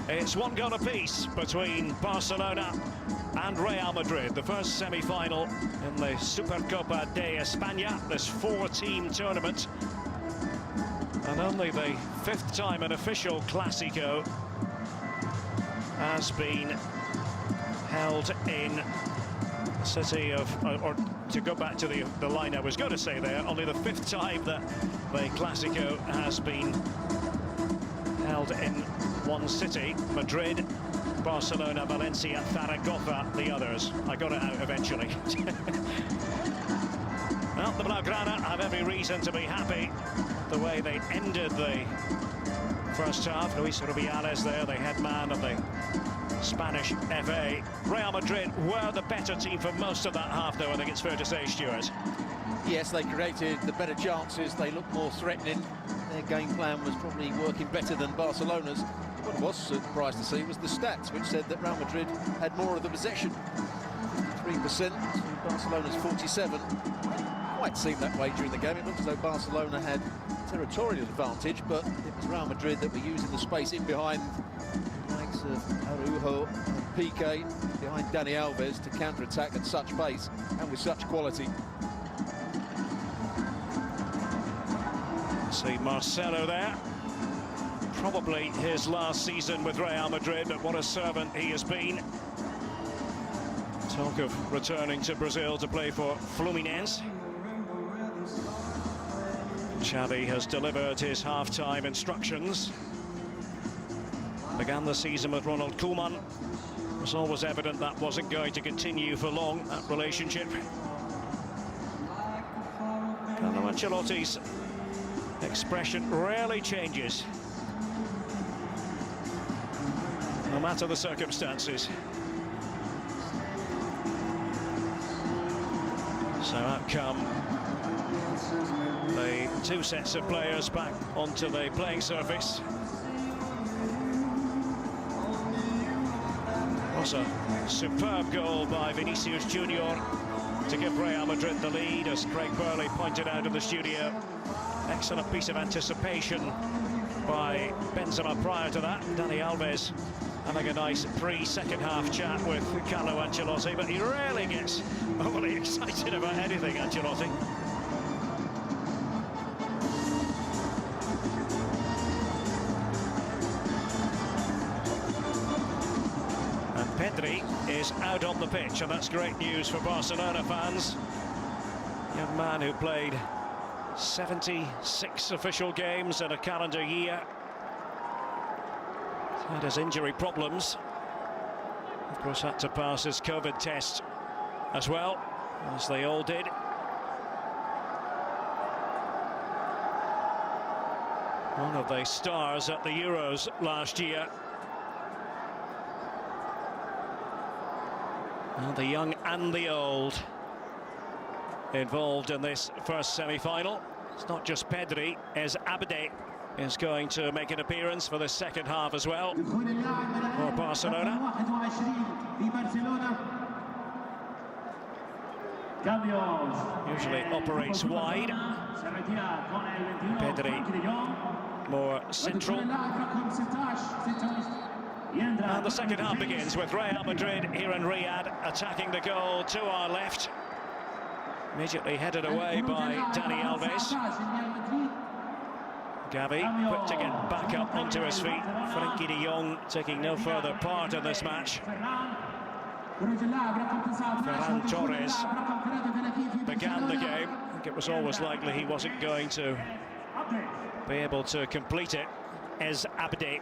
It's one goal apiece between Barcelona and Real Madrid, the first semi-final in the Supercopa de España, this four-team tournament. And only the fifth time an official Clásico has been held in the city of, or to go back to the line I was going to say there, only the fifth time that the Clásico has been held in one city. Madrid, Barcelona, Valencia, Zaragoza, the others. I got it out eventually. Well, the Blaugrana have every reason to be happy the way they ended the first half. Luis Rubiales there, the head man of the Spanish FA. Real Madrid were the better team for most of that half, though, I think it's fair to say, Stuart. Yes, they created the better chances. They looked more threatening. Their game plan was probably working better than Barcelona's. What I was surprised to see was the stats, which said that Real Madrid had more of the possession. 3% to Barcelona's 47. Quite seemed that way during the game. It looked as though Barcelona had territorial advantage, but it was Real Madrid that were using the space in behind the likes of Araujo and Piqué, behind Dani Alves to counter-attack at such pace and with such quality. See Marcelo there. Probably his last season with Real Madrid, but what a servant he has been. Talk of returning to Brazil to play for Fluminense. Xavi has delivered his half-time instructions. Began the season with Ronald Koeman. It was always evident that wasn't going to continue for long, that relationship. Carlo Ancelotti's expression rarely changes, no matter the circumstances. So out come the two sets of players back onto the playing surface. Was a superb goal by Vinicius Junior to give Real Madrid the lead, as Craig Burley pointed out in the studio. Excellent piece of anticipation by Benzema prior to that. Dani Alves having a nice pre-second half chat with Carlo Ancelotti, but he rarely gets overly excited about anything, Ancelotti. And Pedri is out on the pitch, and that's great news for Barcelona fans. Young man who played 76 official games in a calendar year. He's had his injury problems. Of course, had to pass his COVID test as well, as they all did. One of the stars at the Euros last year. And the young and the old involved in this first semi-final. It's not just Pedri, as Abde is going to make an appearance for the second half as well for Barcelona. Usually operates wide. Pedri more central. And the second half begins with Real Madrid here in Riyadh attacking the goal to our left. Immediately headed away by Dani Alves. Gavi quick to get back up onto his feet. Frenkie de Jong taking no further part in this match. Ferran Torres began the game. I think it was always likely he wasn't going to be able to complete it. As Abde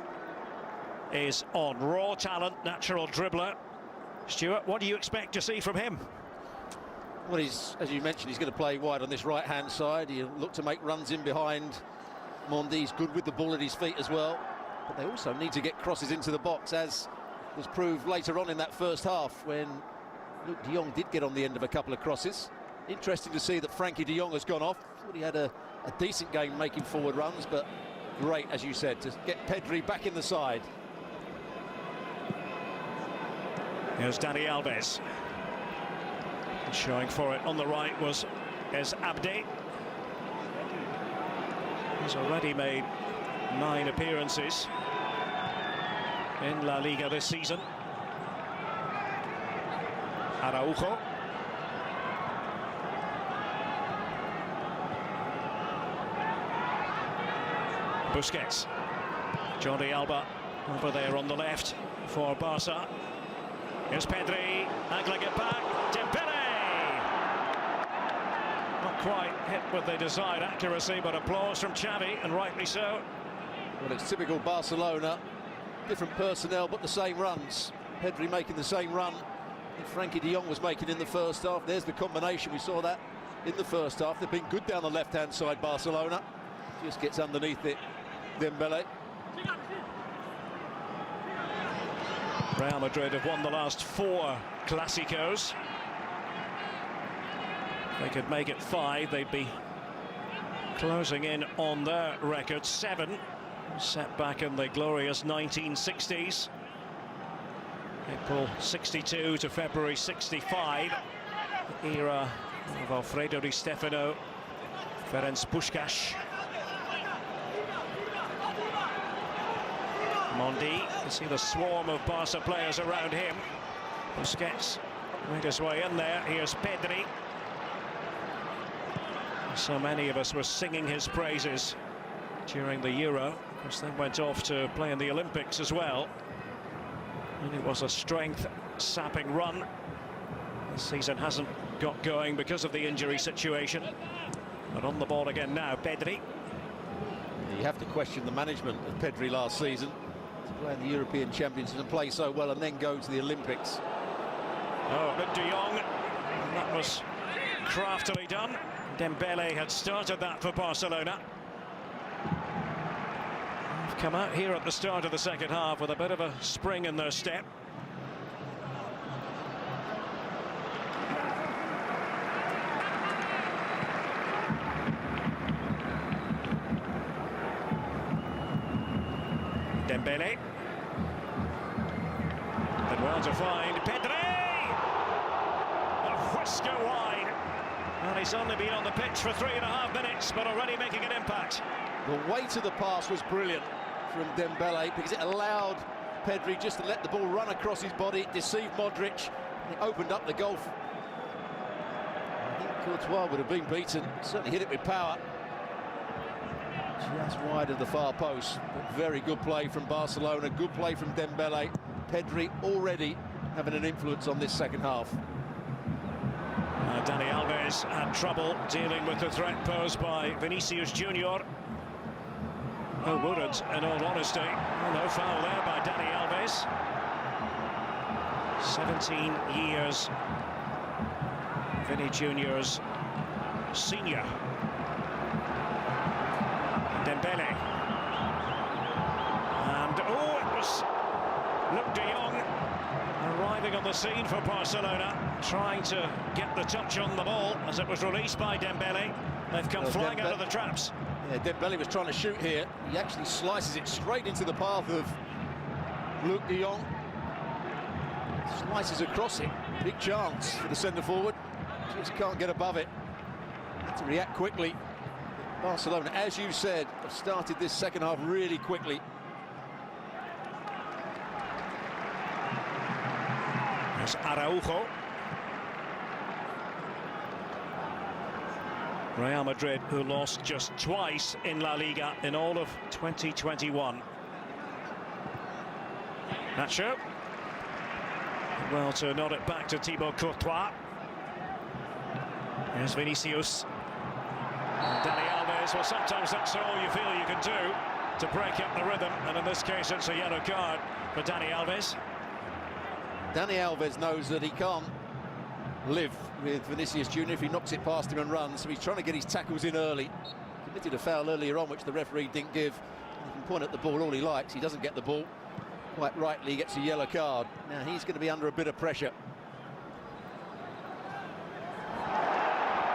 is on. Raw talent, natural dribbler. Stuart, what do you expect to see from him? Well, he's, as you mentioned, he's going to play wide on this right-hand side. He'll look to make runs in behind. Mondi's good with the ball at his feet as well. But they also need to get crosses into the box, as was proved later on in that first half when Luke de Jong did get on the end of a couple of crosses. Interesting to see that Frenkie de Jong has gone off. Thought he had a decent game making forward runs, but great, as you said, to get Pedri back in the side. Here's Dani Alves. Showing for it on the right was Abde. He's already made 9 appearances in La Liga this season. Araujo. Busquets. Jordi Alba over there on the left for Barca. Here's Pedri, angling it back. Dembele! Not quite hit with the desired accuracy, but applause from Xavi, and rightly so. Well, it's typical Barcelona. Different personnel, but the same runs. Pedri making the same run that Frenkie de Jong was making in the first half. There's the combination. We saw that in the first half. They've been good down the left-hand side, Barcelona. Just gets underneath it, Dembele. Real Madrid have won the last 4 Clásicos. If they could make it 5, they'd be closing in on their record. 7 set back in the glorious 1960s. April 62 to February 65. The era of Alfredo Di Stefano, Ferenc Puskás. Mondi, you see the swarm of Barca players around him. Busquets made his way in there. Here's Pedri. So many of us were singing his praises during the Euro. Of course, then went off to play in the Olympics as well. And it was a strength-sapping run. This season hasn't got going because of the injury situation. But on the ball again now, Pedri. You have to question the management of Pedri last season. To play in the European Championships and play so well and then go to the Olympics. Oh, Luc de Jong. And that was craftily done. Dembele had started that for Barcelona. They've come out here at the start of the second half with a bit of a spring in their step. Dembele. And well defined. Pedri! A whisker wide. Well, he's only been on the pitch for 3.5 minutes, but already making an impact. The weight of the pass was brilliant from Dembele because it allowed Pedri just to let the ball run across his body, it deceived Modric, and it opened up the goal. I think Courtois would have been beaten, certainly hit it with power. Just wide of the far post, but very good play from Barcelona, good play from Dembele. Pedri already having an influence on this second half. Dani Alves had trouble dealing with the threat posed by Vinicius Junior. Who wouldn't, in all honesty. Oh, no foul there by Dani Alves. 17 years, Vinny Junior's senior. Dembele. And, oh, it was Luc de Jong arriving on the scene for Barcelona, trying to get the touch on the ball as it was released by Dembele. They've come flying out of the traps. Yeah, Dembele was trying to shoot here. He actually slices it straight into the path of Luc de Jong. Slices across it. Big chance for the centre-forward. Just can't get above it. Had to react quickly. Barcelona, as you said, have started this second half really quickly. There's Araujo. Real Madrid, who lost just twice in La Liga in all of 2021. Nacho. Well, to nod it back to Thibaut Courtois. There's Vinicius. Dani Alves, well, sometimes that's all you feel you can do to break up the rhythm, and in this case it's a yellow card for Dani Alves. Dani Alves knows that he can't live with Vinicius Junior if he knocks it past him and runs, so he's trying to get his tackles in early. Committed a foul earlier on, which the referee didn't give. He can point at the ball all he likes, he doesn't get the ball. Quite rightly, he gets a yellow card. Now he's going to be under a bit of pressure.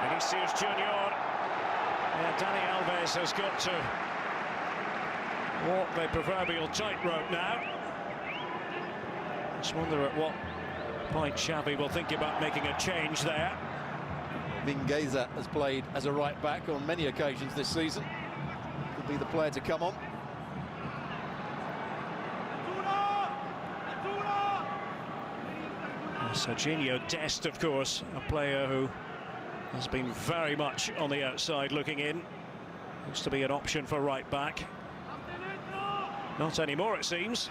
Vinicius Junior. Yeah, Dani Alves has got to walk the proverbial tightrope now. Just wonder at what point Xavi will think about making a change there. Mingueza has played as a right back on many occasions this season. Could be the player to come on. Serginho Dest, of course, a player who has been very much on the outside looking in. Used to be an option for right back. Not anymore, it seems.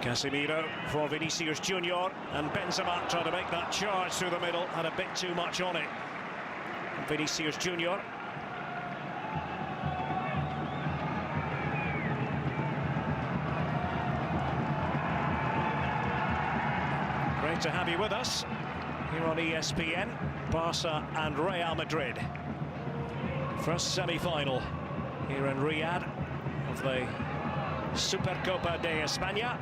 Casemiro for Vinicius Junior, and Benzema trying to make that charge through the middle, had a bit too much on it. Vinicius Junior. Great to have you with us here on ESPN. Barca and Real Madrid. First semi-final here in Riyadh of the Supercopa de España,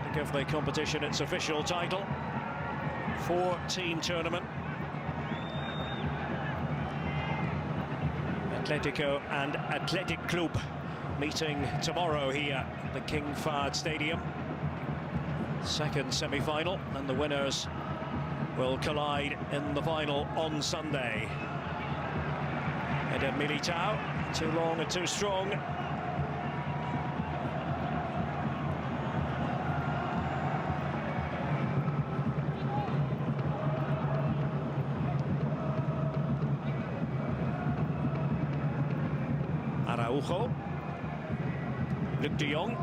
to give the competition its official title. 4-team tournament Atletico and Athletic Club meeting tomorrow here at the King Fahd Stadium. Second semi-final, and the winners will collide in the final on Sunday. Eder Militao, too long and too strong. Araujo, Luc de Jong.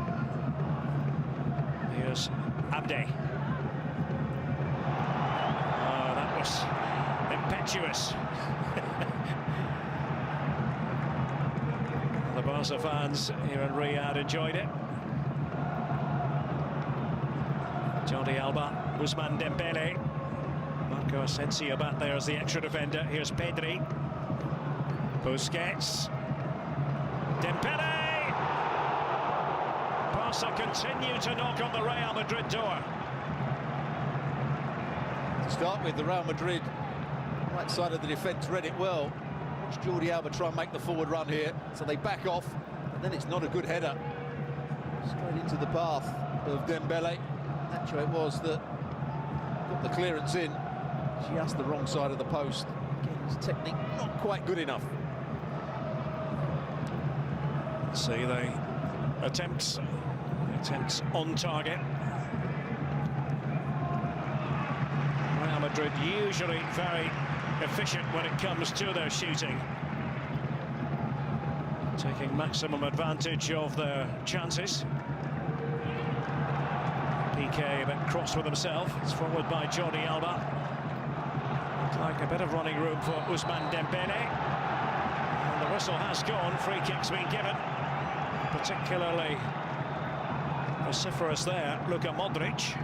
Here's Abde. Oh, that was impetuous. The Barca fans here in Riyadh enjoyed it. Jordi Alba, Ousmane Dembele, Marco Asensio back there as the extra defender. Here's Pedri, Busquets, Dembele. Barca continue to knock on the Real Madrid door. To start with, the Real Madrid right side of the defence read it well. Watch Jordi Alba try and make the forward run here, so they back off, and then it's not a good header. Straight into the path of Dembele. Nacho it was that got the clearance in, just the wrong side of the post. Again, his technique not quite good enough. See the attempts on target. Real Madrid usually very efficient when it comes to their shooting, taking maximum advantage of their chances. PK a bit cross with himself. It's forward by Jordi Alba. Looks like a bit of running room for Ousmane Dembele. And the whistle has gone. Free kick's been given. Particularly vociferous there, Luka Modric.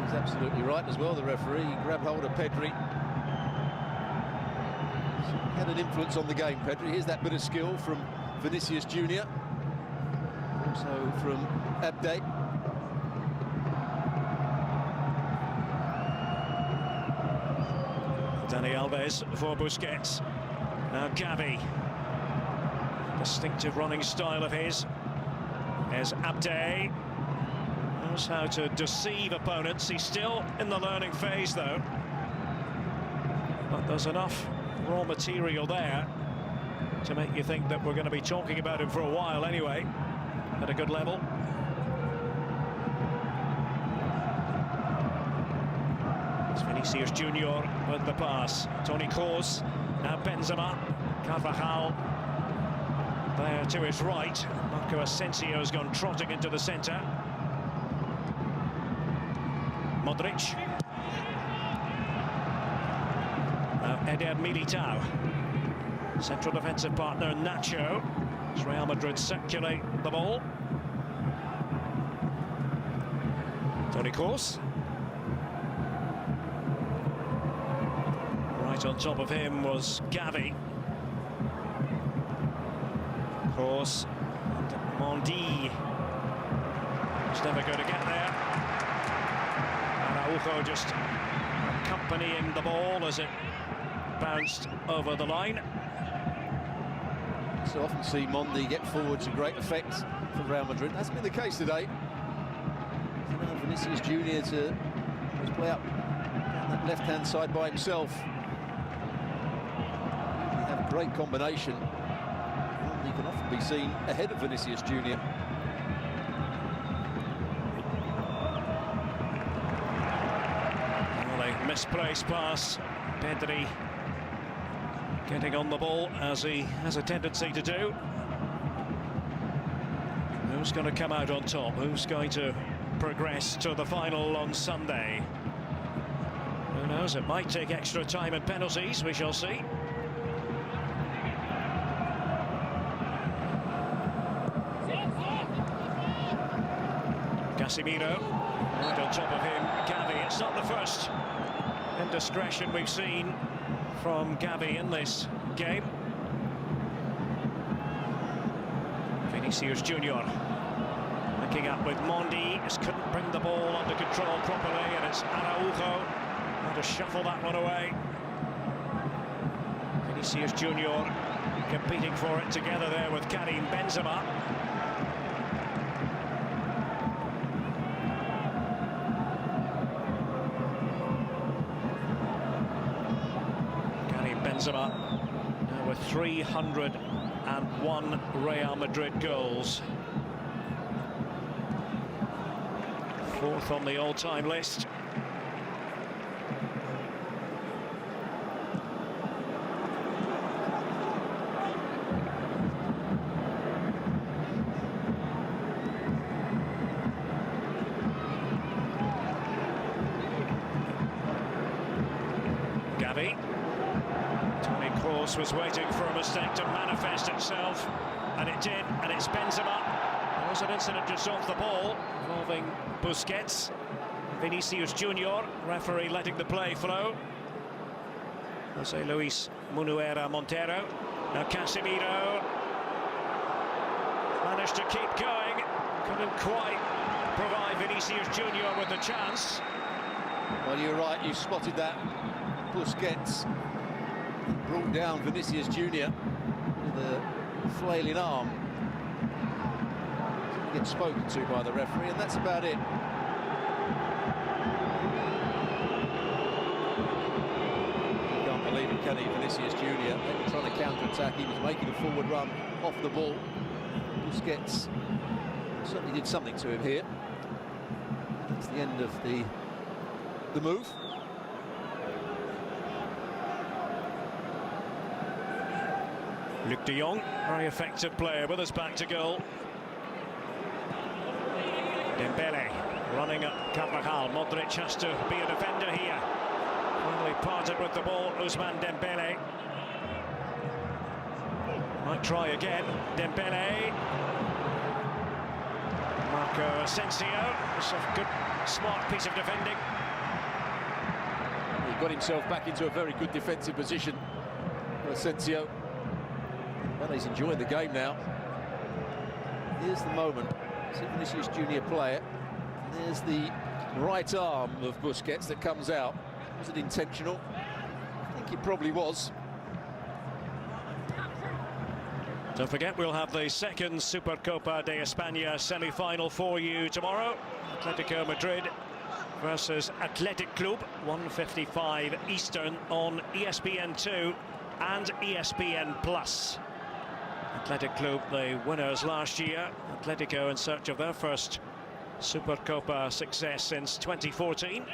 He's absolutely right as well, the referee. He grabbed hold of Pedri. Had an influence on the game, Pedri. Here's that bit of skill from Vinicius Junior. Also from Abde. Dani Alves for Busquets. Now Gavi. Distinctive running style of his. There's Abde. Knows how to deceive opponents. He's still in the learning phase, though. But there's enough raw material there to make you think that we're going to be talking about him for a while anyway, at a good level. It's Vinicius Junior with the pass. Toni Kroos, now Benzema, Carvajal there to his right. Marco Asensio has gone trotting into the centre. Modric. Now Eder Militao. Central defensive partner Nacho. As Real Madrid circulate the ball. Toni Kroos. Right on top of him was Gavi. Kroos and Mondi. He's never going to get there. Araujo just accompanying the ball as it bounced over the line. So often see Mondi get forward to great effect for Real Madrid. That's been the case today. Now Vinicius Junior to play up down that left-hand side by himself. They have a great combination. Mondi can often be seen ahead of Vinicius Junior. Well, a misplaced pass. Pedri getting on the ball as he has a tendency to do. Who's going to come out on top? Who's going to progress to the final on Sunday? Who knows? It might take extra time and penalties. We shall see. Casemiro, right on top of him, Gavi. It's not the first indiscretion we've seen from Gavi in this game. Vinicius Junior linking up with Mondi. Just couldn't bring the ball under control properly, and it's Araujo Had to shuffle that one away. Vinicius Junior competing for it together there with Karim Benzema. Karim Benzema now with 301 Real Madrid goals. Fourth on the all-time list. Toni Kroos was waiting for a mistake to manifest itself, and it did, and it's Benzema. There was an incident just off the ball involving Busquets. Vinicius Junior, referee letting the play flow. Jose Luis Munuera Montero. Now Casemiro managed to keep going, couldn't quite provide Vinicius Junior with the chance. Well, you're right, you spotted that. Busquets brought down Vinicius Junior with a flailing arm. He gets spoken to by the referee, and that's about it. You can't believe it, can he? Vinicius Junior, they were trying to counter-attack. He was making a forward run off the ball. Busquets certainly did something to him here. That's the end of the move. Luc de Jong, very effective player with us back to goal. Dembele running at Carvajal. Modric has to be a defender here. Finally parted with the ball, Ousmane Dembele. Might try again. Dembele. Marco Asensio. It's a good, smart piece of defending. He got himself back into a very good defensive position. Asensio. Well, he's enjoying the game now. Here's the moment. See Vinicius Junior play it. There's the right arm of Busquets that comes out. Was it intentional? I think it probably was. Don't forget, we'll have the second Supercopa de España semi-final for you tomorrow. Atletico Madrid versus Athletic Club, 1:55 Eastern on ESPN2 and ESPN Plus. Athletic Club, the winners last year. Atletico in search of their first Supercopa success since 2014.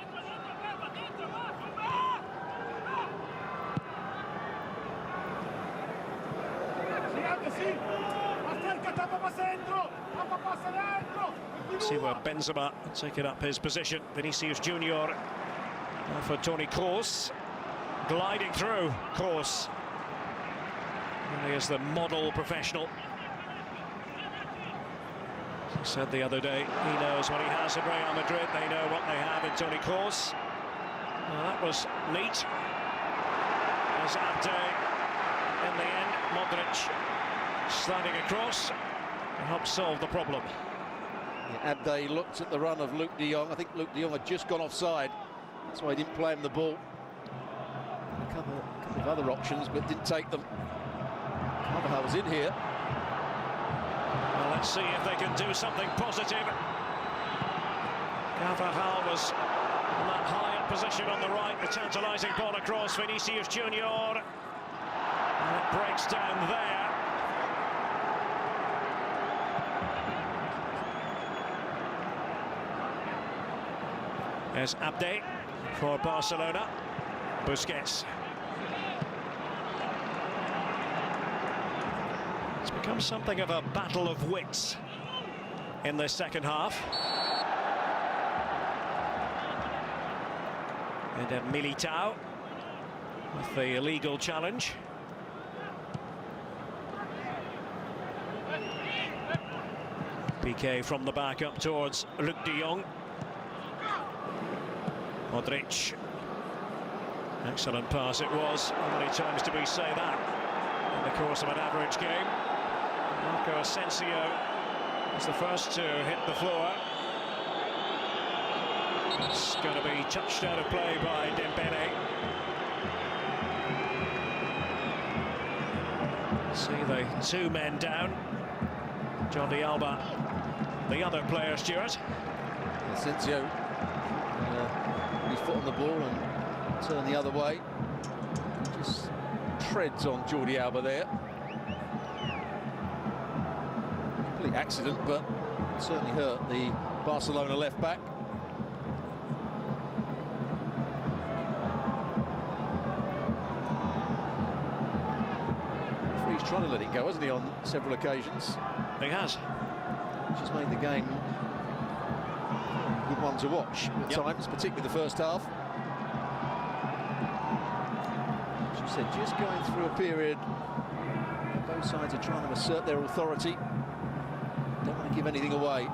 See where Benzema taking up his position. Vinicius Junior now for Toni Kroos, gliding through. Kroos. He is the model professional. As I said the other day, he knows what he has at Real Madrid. They know what they have in Toni Kroos. Well, that was neat. As Abde, in the end, Modric sliding across to help solve the problem. Yeah, Abde looked at the run of Luc de Jong. I think Luc de Jong had just gone offside. That's why he didn't play him the ball. A couple of other options, but didn't take them. Carvajal was in here. Well, let's see if they can do something positive. Carvajal was in that high up position on the right, the tantalising ball across Vinicius Junior. And it breaks down there. There's Abde for Barcelona. Busquets. It's become something of a battle of wits in the second half. And then Militao with the illegal challenge. PK from the back up towards Luc de Jong. Modric. Excellent pass it was. How many times do we say that in the course of an average game? Marco Asensio was the first to hit the floor. It's going to be touched out of play by Dembele. See the two men down. Jordi Alba, the other player, Stuart. Asensio, his foot on the ball and turn the other way. Just treads on Jordi Alba there. Complete accident, but certainly hurt the Barcelona left back. He's trying to let it go, hasn't he, on several occasions? He has. Which has made the game a good one to watch at times, particularly the first half. As you said, just going through a period where both sides are trying to assert their authority. Don't want to give anything away.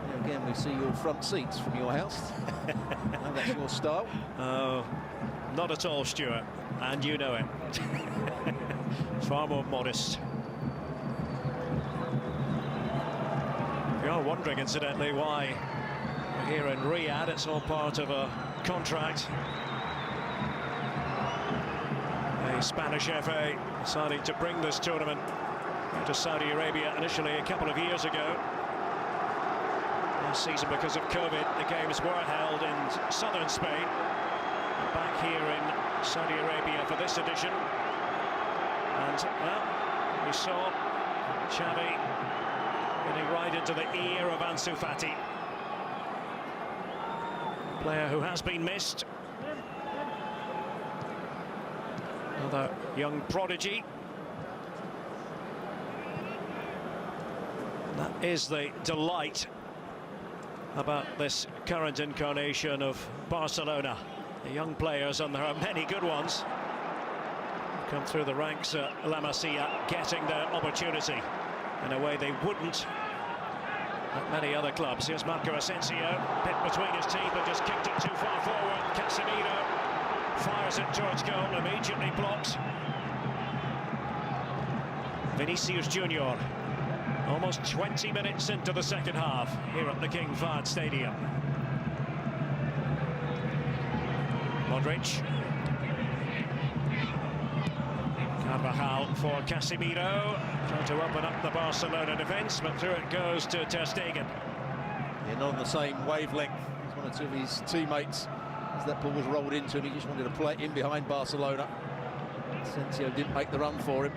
Here again, we see your front seats from your house. I know that's your style. Oh, not at all, Stuart, and you know it. Far more modest. If you're wondering, incidentally, why we're here in Riyadh, it's all part of a contract. The Spanish FA decided to bring this tournament to Saudi Arabia initially a couple of years ago. Last season, because of COVID, the games were held in southern Spain. Back here in Saudi Arabia for this edition. And, well, we saw Xavi getting right into the ear of Ansu Fati. Player who has been missed. Another young prodigy. That is the delight about this current incarnation of Barcelona. The young players, and there are many good ones, come through the ranks at La Masia, getting their opportunity in a way they wouldn't at many other clubs. Here's Marco Asensio, bit between his teeth, but just kicked it too far forward. Casemiro fires it towards goal, immediately blocked. Vinicius Junior, almost 20 minutes into the second half here at the King Fahd Stadium. Modric. Carvajal for Casemiro, trying to open up the Barcelona defence, but through it goes to Ter Stegen. Yeah, not on the same wavelength as one or two of his teammates. As that ball was rolled into him, he just wanted to play it in behind Barcelona. Asensio didn't make the run for him.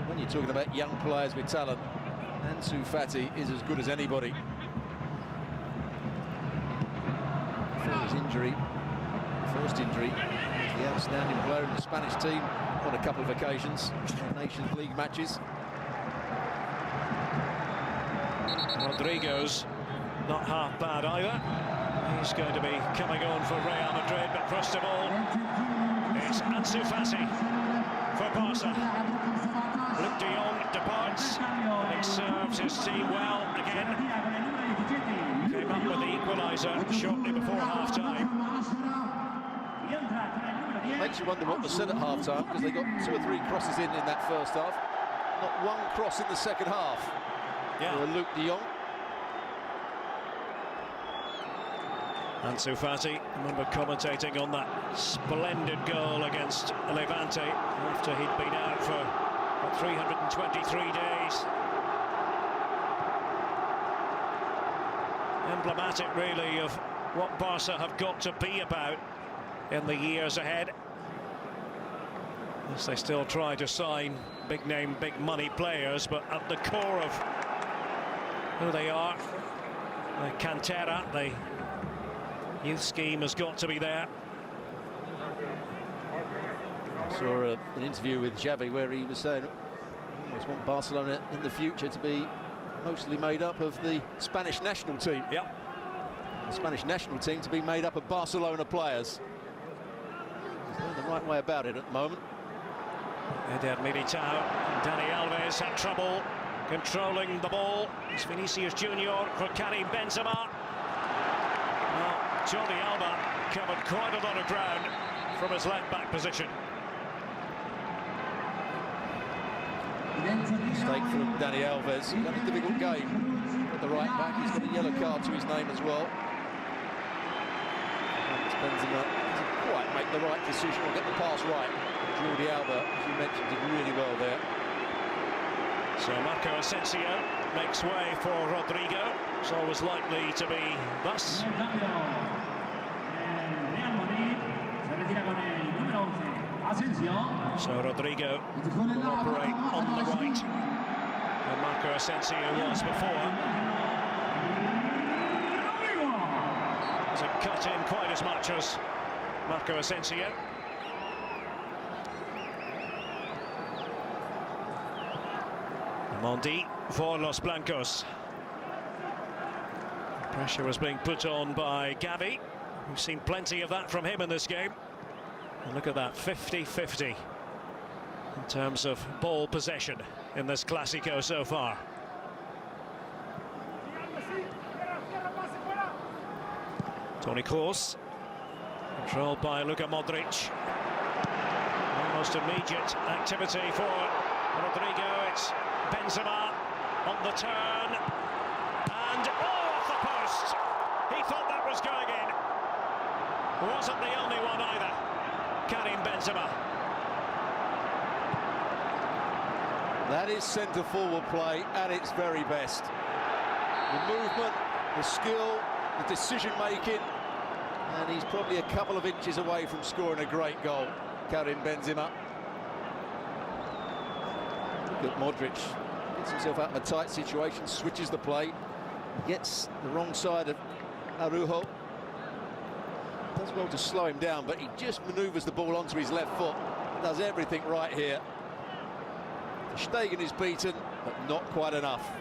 When you're talking about young players with talent, Ansu Fati is as good as anybody. For his injury, first injury, the outstanding player in the Spanish team on a couple of occasions, Nations League matches. Rodrigo's not half bad either. He's going to be coming on for Real Madrid, but first of all, it's Ansu Fati for Barca. Luke de Jong departs, and he serves his team well again. Came up with the equaliser shortly before half-time. Makes you wonder what was said at half-time, because they got 2 or 3 crosses in that first half. Not one cross in the second half. For Luke de Jong. Ansu Fati, I remember commentating on that splendid goal against Levante after he'd been out for 323 days. Emblematic, really, of what Barca have got to be about in the years ahead, as they still try to sign big-name, big-money players, but at the core of who they are, the cantera, the youth scheme has got to be there. I saw an interview with Xavi where he was saying he always want Barcelona in the future to be mostly made up of the Spanish national team. Yep. The Spanish national team to be made up of Barcelona players. He's going the right way about it at the moment. Eder Militao, Dani Alves had trouble controlling the ball. It's Vinicius Junior for Karim Benzema. Well, Jordi Alba covered quite a lot of ground from his left-back position. Mistake from Dani Alves. He's had a difficult game at the right back. He's got a yellow card to his name as well. Benzema doesn't quite make the right decision or get the pass right. Jordi Alba, as you mentioned, did really well there. So Marco Asensio makes way for Rodrigo. It's always likely to be thus. So Rodrigo will operate on the right, where Marco Asensio was before. Doesn't cut in quite as much as Marco Asensio. Mondi for Los Blancos. Pressure was being put on by Gavi. We've seen plenty of that from him in this game. And look at that, 50-50 in terms of ball possession in this Clásico so far. Toni Kroos, controlled by Luka Modric. Almost immediate activity for Rodrigo. It's Benzema on the turn, and off the post. He thought that was going in. Wasn't the only one either. Karim Benzema. That is centre forward play at its very best. The movement, the skill, the decision making, and he's probably a couple of inches away from scoring a great goal. Karim Benzema. Look at Modric, gets himself out of a tight situation, switches the play, gets the wrong side of Araujo. Does well to slow him down, but he just manoeuvres the ball onto his left foot. Does everything right here. Stegen is beaten, but not quite enough.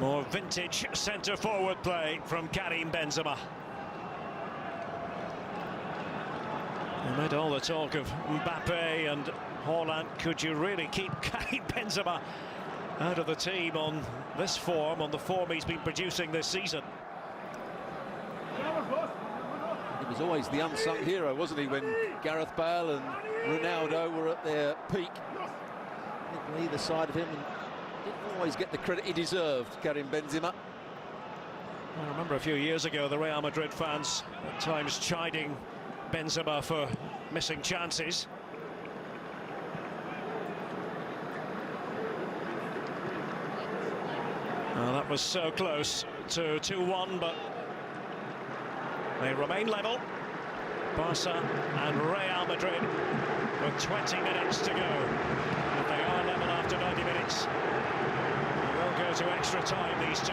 More vintage centre-forward play from Karim Benzema. Amid all the talk of Mbappe and Haaland, could you really keep Karim Benzema out of the team on this form, on the form he's been producing this season? He was always the unsung hero, wasn't he, when Gareth Bale and Ronaldo were at their peak. On either side of him, and didn't always get the credit he deserved, Karim Benzema. I remember a few years ago the Real Madrid fans at times chiding Benzema for missing chances. Well, that was so close to 2-1, but they remain level. Barca and Real Madrid with 20 minutes to go. If they are level after 90 minutes, they will go to extra time, these two.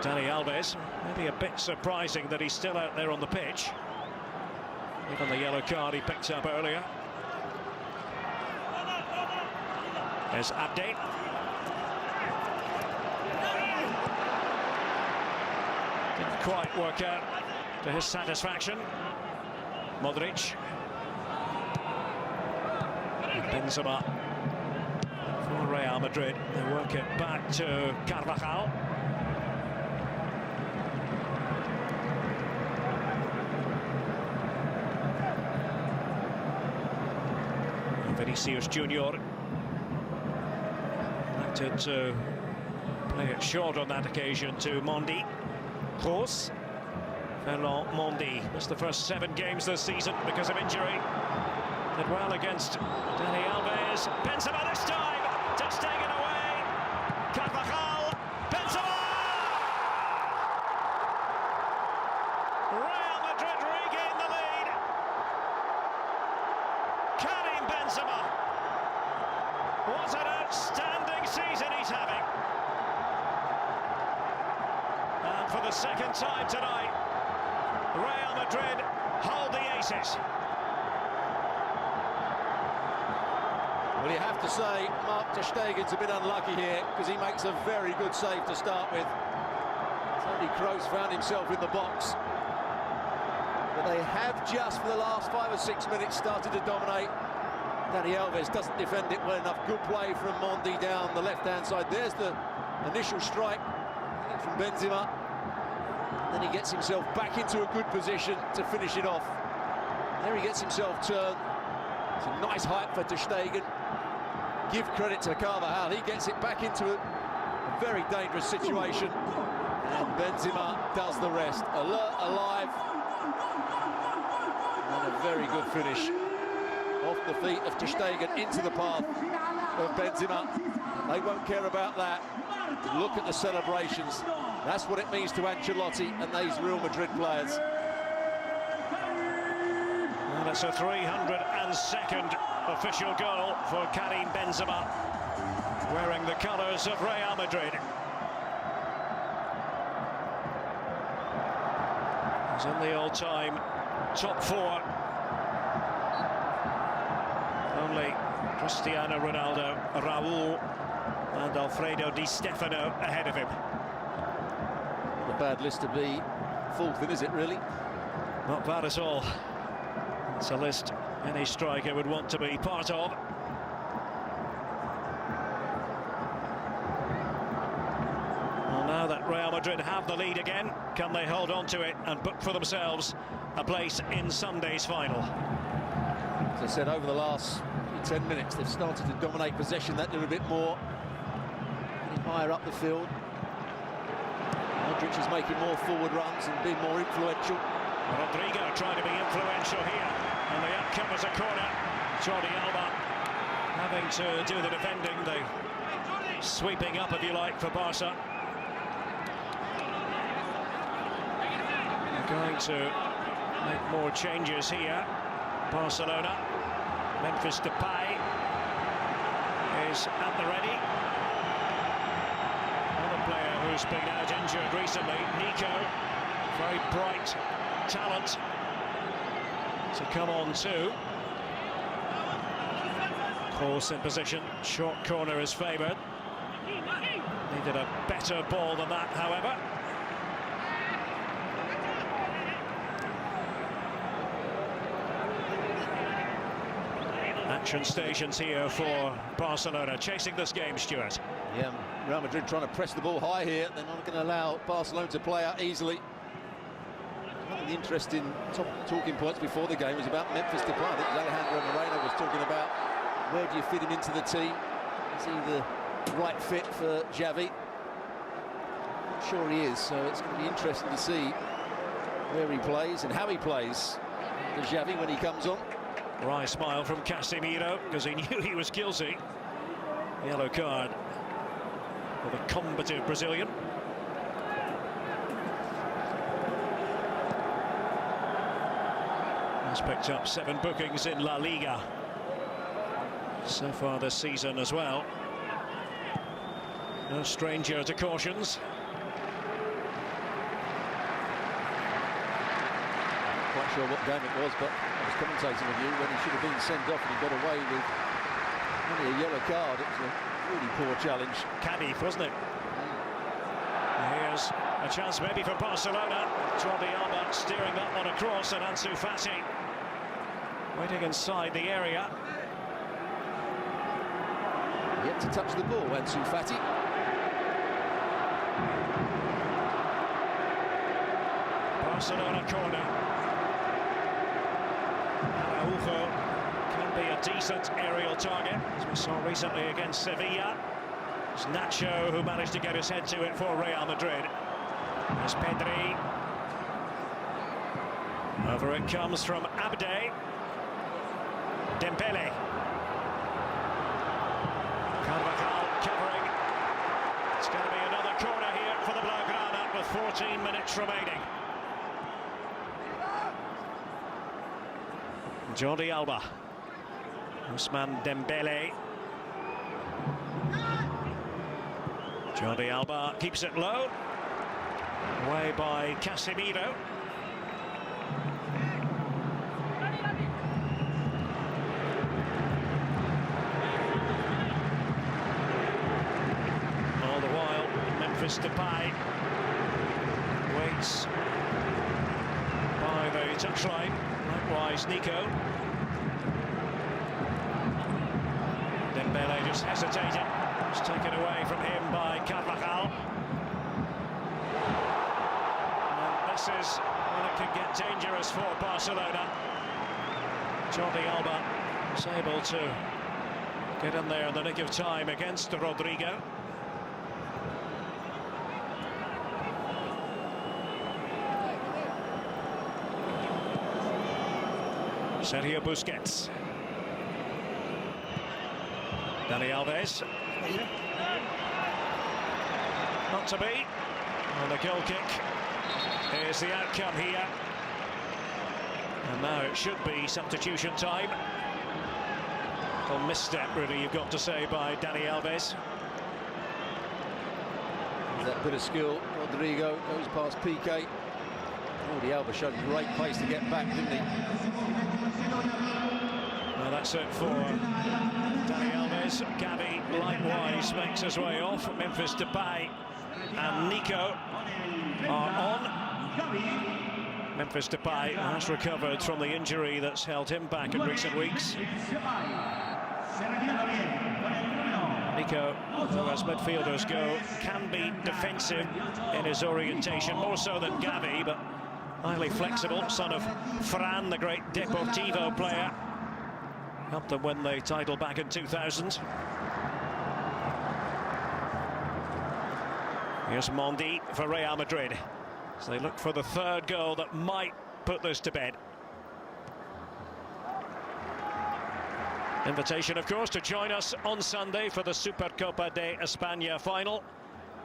Dani Alves, maybe a bit surprising that he's still out there on the pitch, given the yellow card he picked up earlier. There's Abde. Didn't quite work out to his satisfaction. Modric. Benzema for Real Madrid. They work it back to Carvajal. Vinicius Junior elected to play it short on that occasion to Mondi. Kroos. Ferland Mondi missed the first 7 games this season because of injury. Did well against Dani Alves. Benzema this time. Ter Stegen away. Carvajal. Benzema! Real Madrid regain the lead. Karim Benzema. What an outstanding season he's having. And for the second time tonight, Real Madrid hold the aces. Well, you have to say, Mark Ter Stegen's a bit unlucky here because he makes a very good save to start with. Toni Kroos found himself in the box. But they have just, for the last 5 or 6 minutes, started to dominate. Dani Alves doesn't defend it well enough. Good play from Mondi down the left-hand side. There's the initial strike from Benzema. Then he gets himself back into a good position to finish it off. There he gets himself turned. It's a nice height for Ter Stegen. Give credit to Carvajal. He gets it back into A very dangerous situation. And Benzema does the rest. Alert, alive. And a very good finish. Off the feet of ter Stegen into the path of Benzema. They won't care about that. Look at the celebrations. That's what it means to Ancelotti and these Real Madrid players. And it's a 302nd official goal for Karim Benzema, wearing the colours of Real Madrid. He's in the all-time top four. Only Cristiano Ronaldo, Raul and Alfredo Di Stefano ahead of him. Not a bad list to be fourth in, is it really? Not bad at all. It's a list any striker would want to be part of. Well, now that Real Madrid have the lead again, can they hold on to it and book for themselves a place in Sunday's final? As I said, over the last 10 minutes, they've started to dominate possession that little bit more. Getting higher up the field. Modric is making more forward runs and being more influential. Rodrigo trying to be influential here, and the outcome was a corner. Jordi Alba having to do the defending, the sweeping up, if you like, for Barca. They're going to make more changes here. Barcelona. Memphis Depay is at the ready. Another player who's been out injured recently, Nico. Very bright talent to come on too. Close in position, short corner is favoured. Needed a better ball than that, however. Action stations here for Barcelona, chasing this game, Stuart. Yeah, Real Madrid trying to press the ball high here. They're not going to allow Barcelona to play out easily. One of the interesting talking points before the game was about Memphis Depay. I think Alejandro Moreno was talking about where do you fit him into the team? Is he the right fit for Xavi? Not sure he is, so it's going to be interesting to see where he plays and how he plays for Xavi when he comes on. Wry smile from Casemiro because he knew he was guilty. Yellow card for the combative Brazilian. He's picked up 7 bookings in La Liga so far this season as well. No stranger to cautions. Quite sure what game it was, but I was commentating with you when he should have been sent off and he got away with only a yellow card. It was a really poor challenge. Cadiz, wasn't it? Here's a chance maybe for Barcelona. Jordi Alba steering that one across, and Ansu Fati waiting inside the area. Yet to touch the ball, Ansu Fati. Barcelona corner. Araujo can be a decent aerial target, as we saw recently against Sevilla. It's Nacho who managed to get his head to it for Real Madrid. There's Pedri. Over it comes from Abde. Dembele. Carvajal covering. It's going to be another corner here for the Blaugrana with 14 minutes remaining. Jordi Alba. Ousmane Dembele. Jordi Alba keeps it low. Away by Casemiro. All the while, Memphis Depay waits by the touchline. Likewise, Nico. Dembele just hesitated. It's taken away from him by Carvajal. And this is when it can get dangerous for Barcelona. Jordi Alba was able to get in there in the nick of time against Rodrigo. Sergio Busquets. Dani Alves. Not to be. And the goal kick is the outcome here. And now it should be substitution time. A misstep, really, you've got to say, by Dani Alves. That bit of skill. Rodrigo goes past Piqué. Oh, the Alba showed great pace to get back, didn't he? Well, that's it for Dani Alves. Gavi likewise makes his way off. Memphis Depay and Nico are on. Memphis Depay has recovered from the injury that's held him back in recent weeks. Nico, who as midfielders go, can be defensive in his orientation, more so than Gavi, but highly flexible, son of Fran, the great Deportivo player. Helped them win the title back in 2000. Here's Mondi for Real Madrid. So they look for the third goal that might put this to bed. Invitation, of course, to join us on Sunday for the Supercopa de España final.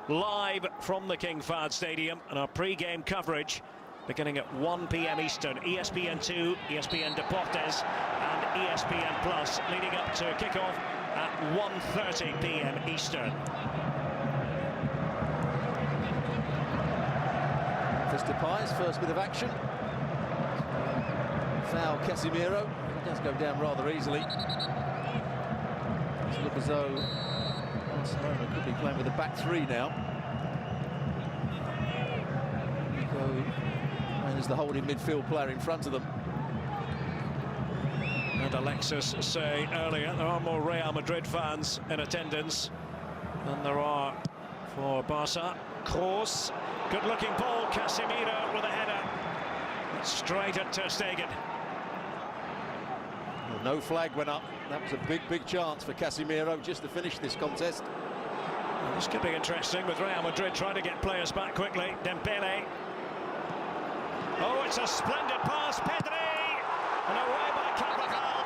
Live from the King Fahd Stadium, and our pre-game coverage beginning at 1 p.m. Eastern. ESPN2, ESPN Deportes and ESPN Plus, leading up to kick-off at 1:30 p.m. Eastern. Depay's first bit of action. Foul Casemiro. He does go down rather easily. Does look as though Barcelona could be playing with a back three now. Nico is the holding midfield player in front of them. And Alexis say earlier, there are more Real Madrid fans in attendance than there are for Barca. Kroos, good-looking ball, Casemiro with a header. Straight at Ter Stegen. Well, no flag went up. That was a big chance for Casemiro just to finish this contest. Well, this could be interesting with Real Madrid trying to get players back quickly. Dembele. Oh, it's a splendid pass, Pedri! And away by Carvajal.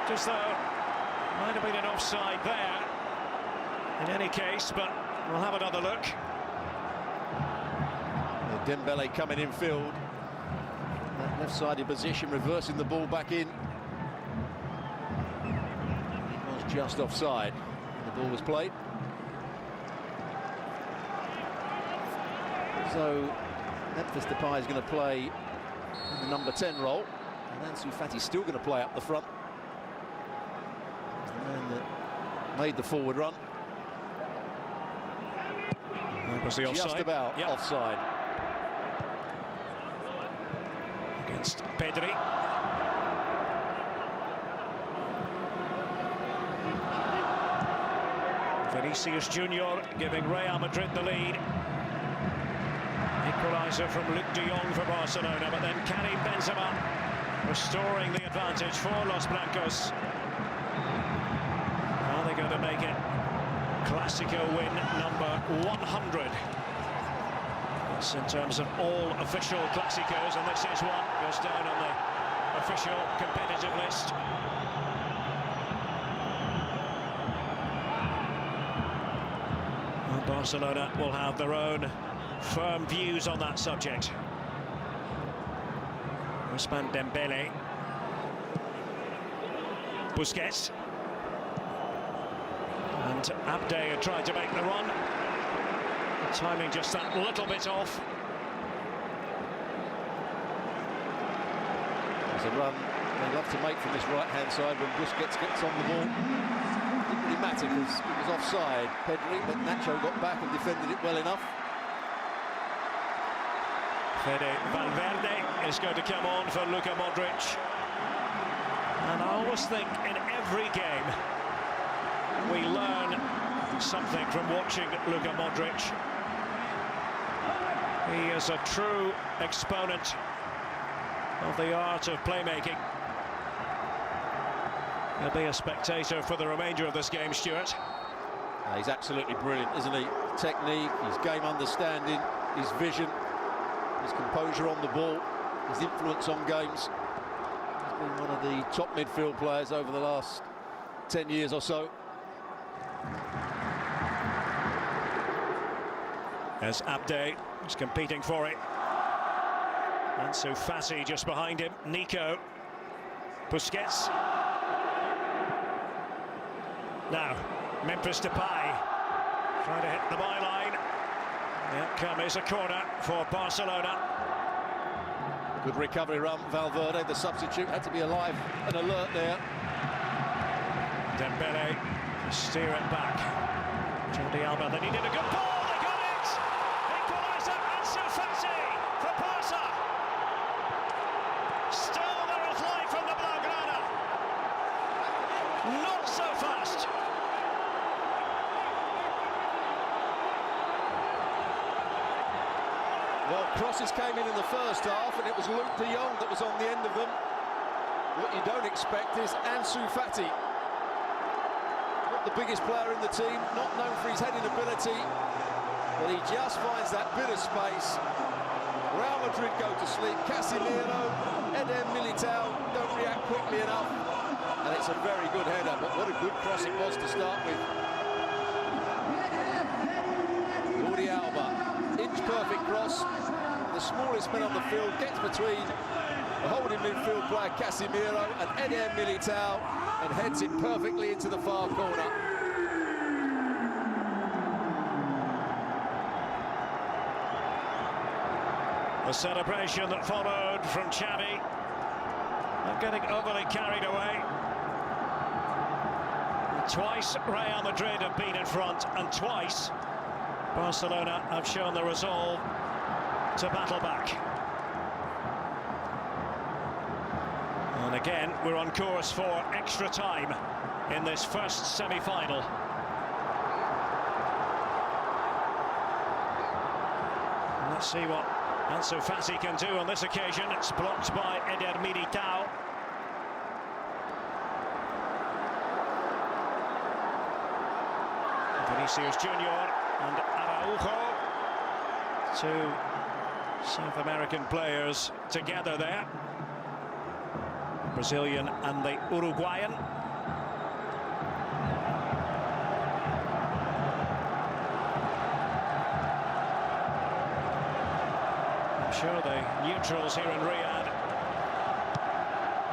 Just though, might have been an offside there. In any case, but we'll have another look. Dembele coming in field. That left-sided position, reversing the ball back in. It was just offside. The ball was played. So Memphis Depay is going to play in the number 10 role. And Ansu Fati's still going to play up the front. He's the man that made the forward run. That was the offside. Just about offside. Against Pedri. Vinicius Junior giving Real Madrid the lead. Equaliser from Luc de Jong for Barcelona, but then Karim Benzema restoring the advantage for Los Blancos. Are they going to make it Clásico win number 100? That's in terms of all official Clásicos, and this is one. Goes down on the official competitive list. And Barcelona will have their own firm views on that subject. Ousmane Dembele. Busquets. And Abde had tried to make the run. The timing just that little bit off. There's a run they love to make from this right-hand side when Busquets gets on the ball. Didn't really matter because it was offside, Pedri, but Nacho got back and defended it well enough. Fede Valverde is going to come on for Luka Modric. And I always think in every game we learn something from watching Luka Modric. He is a true exponent of the art of playmaking. He'll be a spectator for the remainder of this game, Stuart. He's absolutely brilliant, isn't he? Technique, his game understanding, his vision, his composure on the ball. his influence on games. He's been one of the top midfield players over the last 10 years or so. As Abde is competing for it. Ansu Fati just behind him. Nico. Busquets. Now, Memphis Depay trying to hit the byline. The outcome is a corner for Barcelona. Good recovery run, Valverde, the substitute, had to be alive and alert there. Dembele to steer it back. Jordi Alba, they needed a good ball. They got it! Equaliser, Ansu Fati for Barca. Still there is life from the Blaugrana. Not so fast. Well, crosses came in the first half, and it was Luke de Jong that was on the end of them. What you don't expect is Ansu Fati. Not the biggest player in the team, not known for his heading ability, but he just finds that bit of space. Real Madrid go to sleep. Casemiro, Eder Militao don't react quickly enough, and it's a very good header, but what a good cross it was to start with. Jordi Alba. Perfect cross. The smallest man on the field gets between the holding midfield player Casemiro and Eder Militao and heads it perfectly into the far corner. The celebration that followed from Xavi, not getting overly carried away. Twice Real Madrid have been in front, and twice Barcelona have shown the resolve to battle back. And again, we're on course for extra time in this first semi-final. Let's see what Ansu Fati can do on this occasion. It's blocked by Eder Militao. Vinicius Junior and Araujo, two South American players together there, Brazilian and the Uruguayan. I'm sure the neutrals here in Riyadh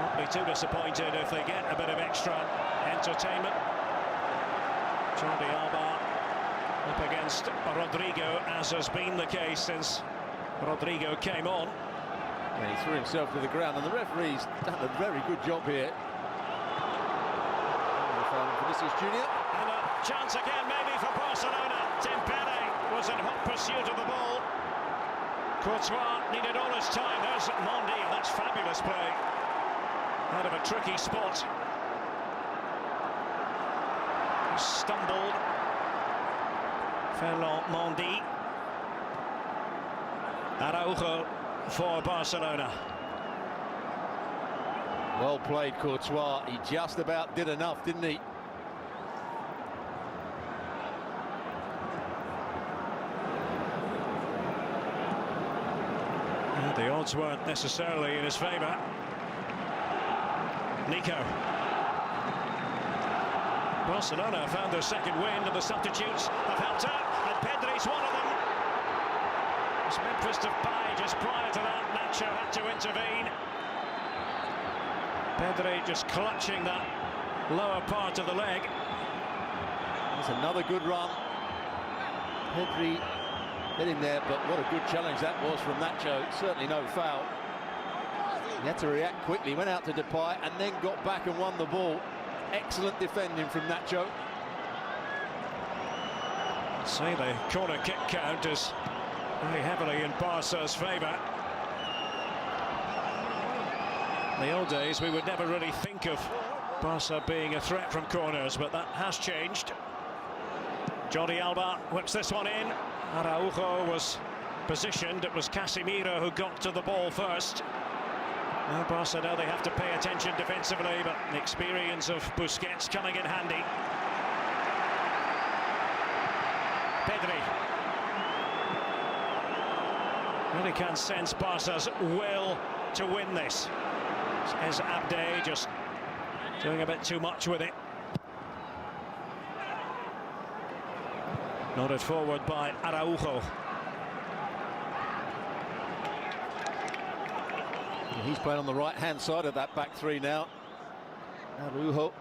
won't be too disappointed if they get a bit of extra entertainment. Jordi Alba up against Rodrigo, as has been the case since Rodrigo came on. And he threw himself to the ground, and the referee's done a very good job here. Vinicius Junior. And a chance again maybe for Barcelona. Dembele was in hot pursuit of the ball. Courtois needed all his time. There's Mondi, and that's fabulous play. Out of a tricky spot. He stumbled. Ferland Mondi. Araujo for Barcelona. Well played, Courtois. He just about did enough, didn't he? Yeah, the odds weren't necessarily in his favour. Nico. Barcelona found their second win, and the substitutes have helped out, and Pedri's one of them. It's Memphis Depay just prior to that. Nacho had to intervene. Pedri just clutching that lower part of the leg. That's another good run. Pedri hit him there, but what a good challenge that was from Nacho. Certainly no foul. He had to react quickly, went out to Depay, and then got back and won the ball. Excellent defending from Nacho. See, the corner kick count is very heavily in Barca's favour. In the old days, we would never really think of Barca being a threat from corners, but that has changed. Jordi Alba whips this one in. Araujo was positioned. It was Casemiro who got to the ball first. Now Barca know they have to pay attention defensively, but the experience of Busquets coming in handy. Pedri. Really can sense Barca's will to win this. Says Abde, just doing a bit too much with it. Nodded forward by Araujo. He's playing on the right-hand side of that back three now. Araujo.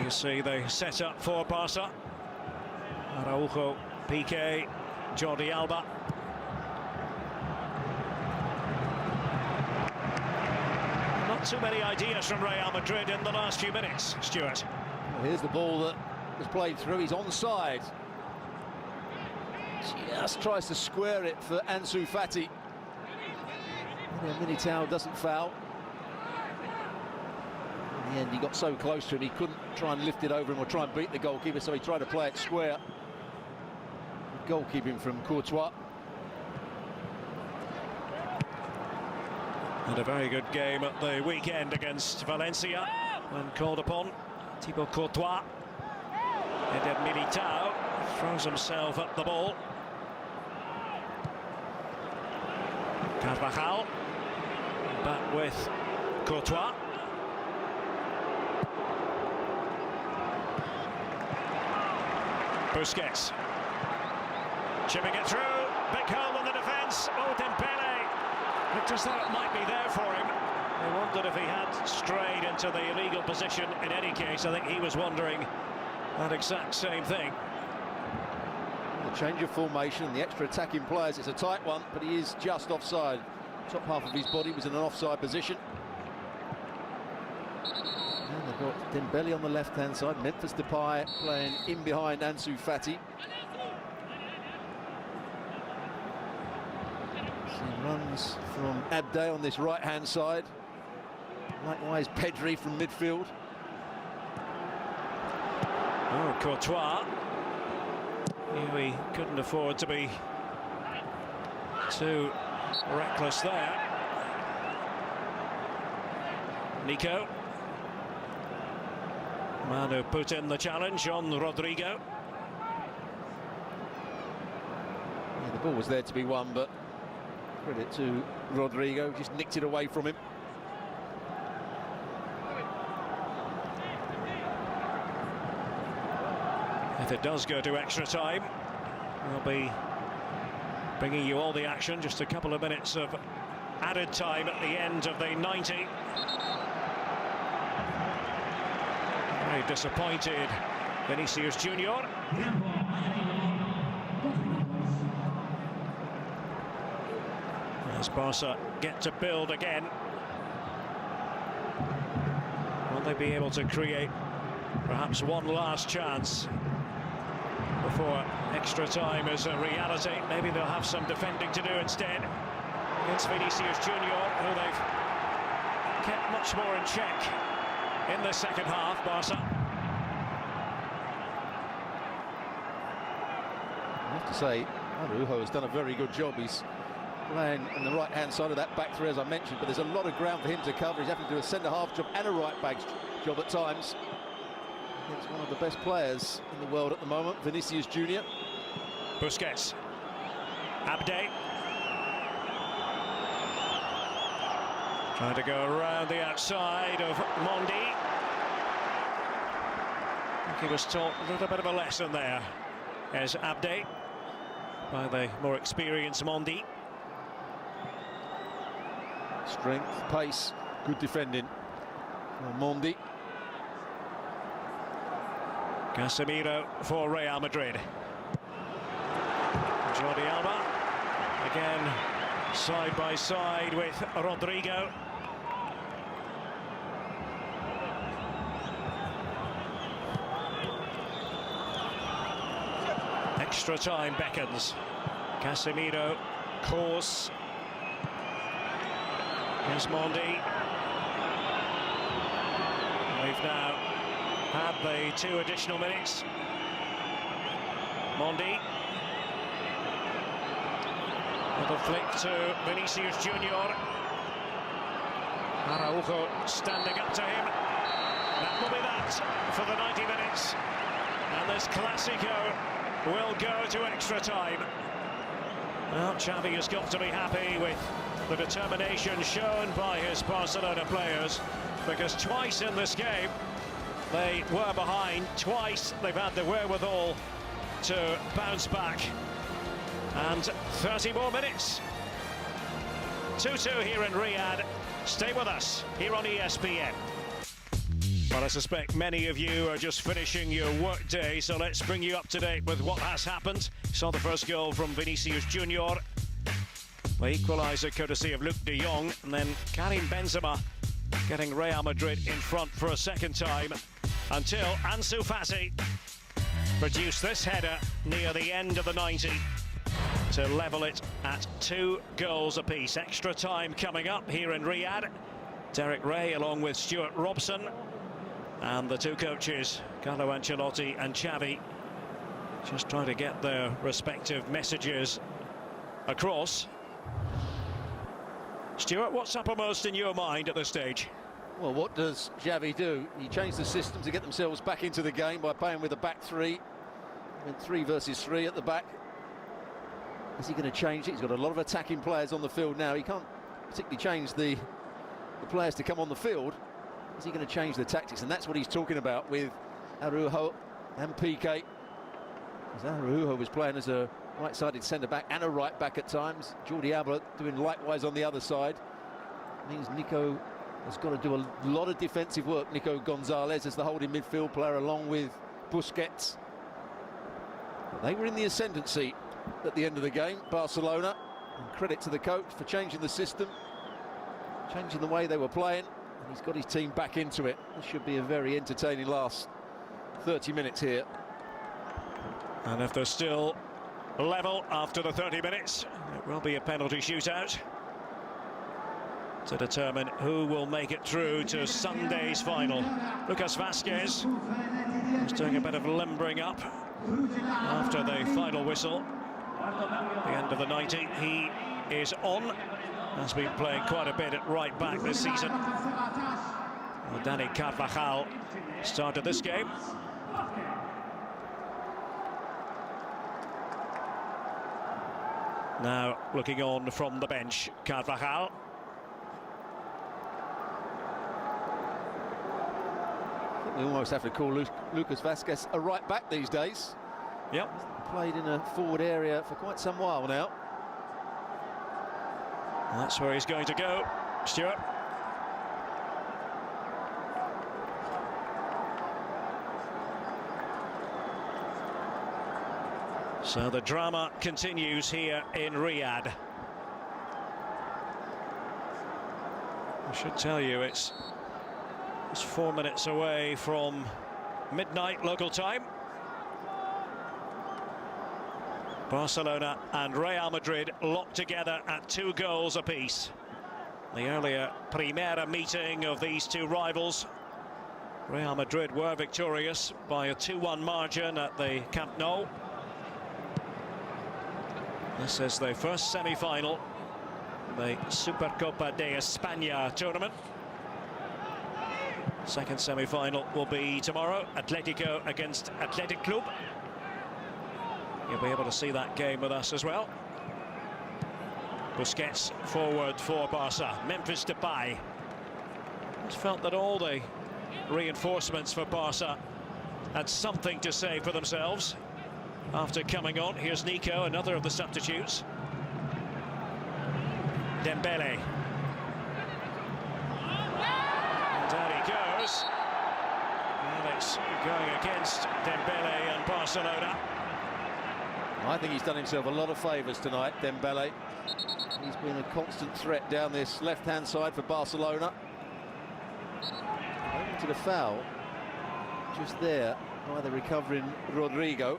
You see the setup for Barca. Araujo, Piqué, Jordi Alba. Not too many ideas from Real Madrid in the last few minutes, Stuart. Well, here's the ball that was played through. He's onside. Just tries to square it for Ansu Fati. Militao doesn't foul. In the end, he got so close to him, he couldn't try and lift it over him or try and beat the goalkeeper, so he tried to play it square. Goalkeeping from Courtois. And a very good game at the weekend against Valencia when called upon. Thibaut Courtois. Eder Militao throws himself at the ball. Carvajal back with Courtois. Busquets. Chipping it through. Big hole in the defence. Oh, Dembele. Looked as though it might be there for him. I wondered if he had strayed into the illegal position. In any case, I think he was wondering that exact same thing. The change of formation, the extra attacking players, it's a tight one, but he is just offside. Top half of his body was in an offside position. And they've got Dembele on the left-hand side, Memphis Depay playing in behind Ansu Fati. Some runs from Abde on this right-hand side. Likewise, Pedri from midfield. Oh, Courtois. He couldn't afford to be too reckless there. Nico. Manu put in the challenge on Rodrigo. Yeah, the ball was there to be won, but credit to Rodrigo, just nicked it away from him. If it does go to extra time, we'll be bringing you all the action. Just a couple of minutes of added time at the end of the 90. Very disappointed, Vinicius Junior. As Barca get to build again, will they be able to create perhaps one last chance before extra time is a reality? Maybe they'll have some defending to do instead against Vinicius Junior, who they've kept much more in check in the second half, Barca. I have to say, Araujo has done a very good job. He's playing on the right-hand side of that back three, as I mentioned, but there's a lot of ground for him to cover. He's having to do a centre-half job and a right-back job at times. It's one of the best players in the world at the moment, Vinicius Junior. Busquets. Abde. Trying to go around the outside of Mondi. I think he was taught a little bit of a lesson there as Abde by the more experienced Mondi. Strength, pace, good defending for Mondi. Casemiro for Real Madrid. Jordi Alba again side by side with Rodrigo. Extra time beckons. Casemiro, course. Here's Mondi. We've now had the 2 additional minutes. Mondi. Little flick to Vinicius Junior. Araujo standing up to him. That will be that for the 90 minutes. And this Clásico will go to extra time. Well, Xavi has got to be happy with the determination shown by his Barcelona players, because twice in this game they were behind, twice they've had the wherewithal to bounce back. And 30 more minutes. 2-2 here in Riyadh. Stay with us here on ESPN. Well, I suspect many of you are just finishing your work day, so let's bring you up to date with what has happened. Saw the first goal from Vinicius Junior. The equaliser courtesy of Luc de Jong, and then Karim Benzema getting Real Madrid in front for a second time, until Ansu Fati produced this header near the end of the 90 to level it at 2 goals apiece. Extra time coming up here in Riyadh. Derek Ray along with Stuart Robson and the two coaches, Carlo Ancelotti and Xavi, just trying to get their respective messages across. Stuart, what's uppermost in your mind at this stage? Well, what does Xavi do? He changed the system to get themselves back into the game by playing with a back three. Went 3 versus 3 at the back. Is he going to change it? He's got a lot of attacking players on the field now. He can't particularly change the players to come on the field. Is he going to change the tactics? And that's what he's talking about with Araujo and Piqué. Because Araujo was playing as a right-sided centre-back and a right-back at times. Jordi Alba doing likewise on the other side. Means Nico has got to do a lot of defensive work. Nico Gonzalez as the holding midfield player along with Busquets. But they were in the ascendancy at the end of the game, Barcelona, and credit to the coach for changing the system, changing the way they were playing, and he's got his team back into it. This should be a very entertaining last 30 minutes here. And if they're still level after the 30 minutes, it will be a penalty shootout to determine who will make it through to Sunday's final. Lucas Vazquez is doing a bit of limbering up after the final whistle. The end of the 90, he is on. Has been playing quite a bit at right back this season. Well, Dani Carvajal started this game. Now looking on from the bench, Carvajal. I think we almost have to call Lucas Vazquez a right back these days. Yep. Played in a forward area for quite some while now. That's where he's going to go, Stuart. So the drama continues here in Riyadh. I should tell you it's 4 minutes away from midnight local time. Barcelona and Real Madrid locked together at 2 goals apiece. The earlier Primera meeting of these two rivals, Real Madrid were victorious by a 2-1 margin at the Camp Nou. This is the first semi-final, the Supercopa de España tournament. Second semi-final will be tomorrow, Atletico against Athletic Club. You'll be able to see that game with us as well. Busquets forward for Barca. Memphis Depay. Just felt that all the reinforcements for Barca had something to say for themselves after coming on. Here's Nico, another of the substitutes. Dembele. And down he goes. And it's going against Dembele and Barcelona. I think he's done himself a lot of favours tonight, Dembele. He's been a constant threat down this left-hand side for Barcelona. Over to the foul, just there, by the recovering Rodrigo.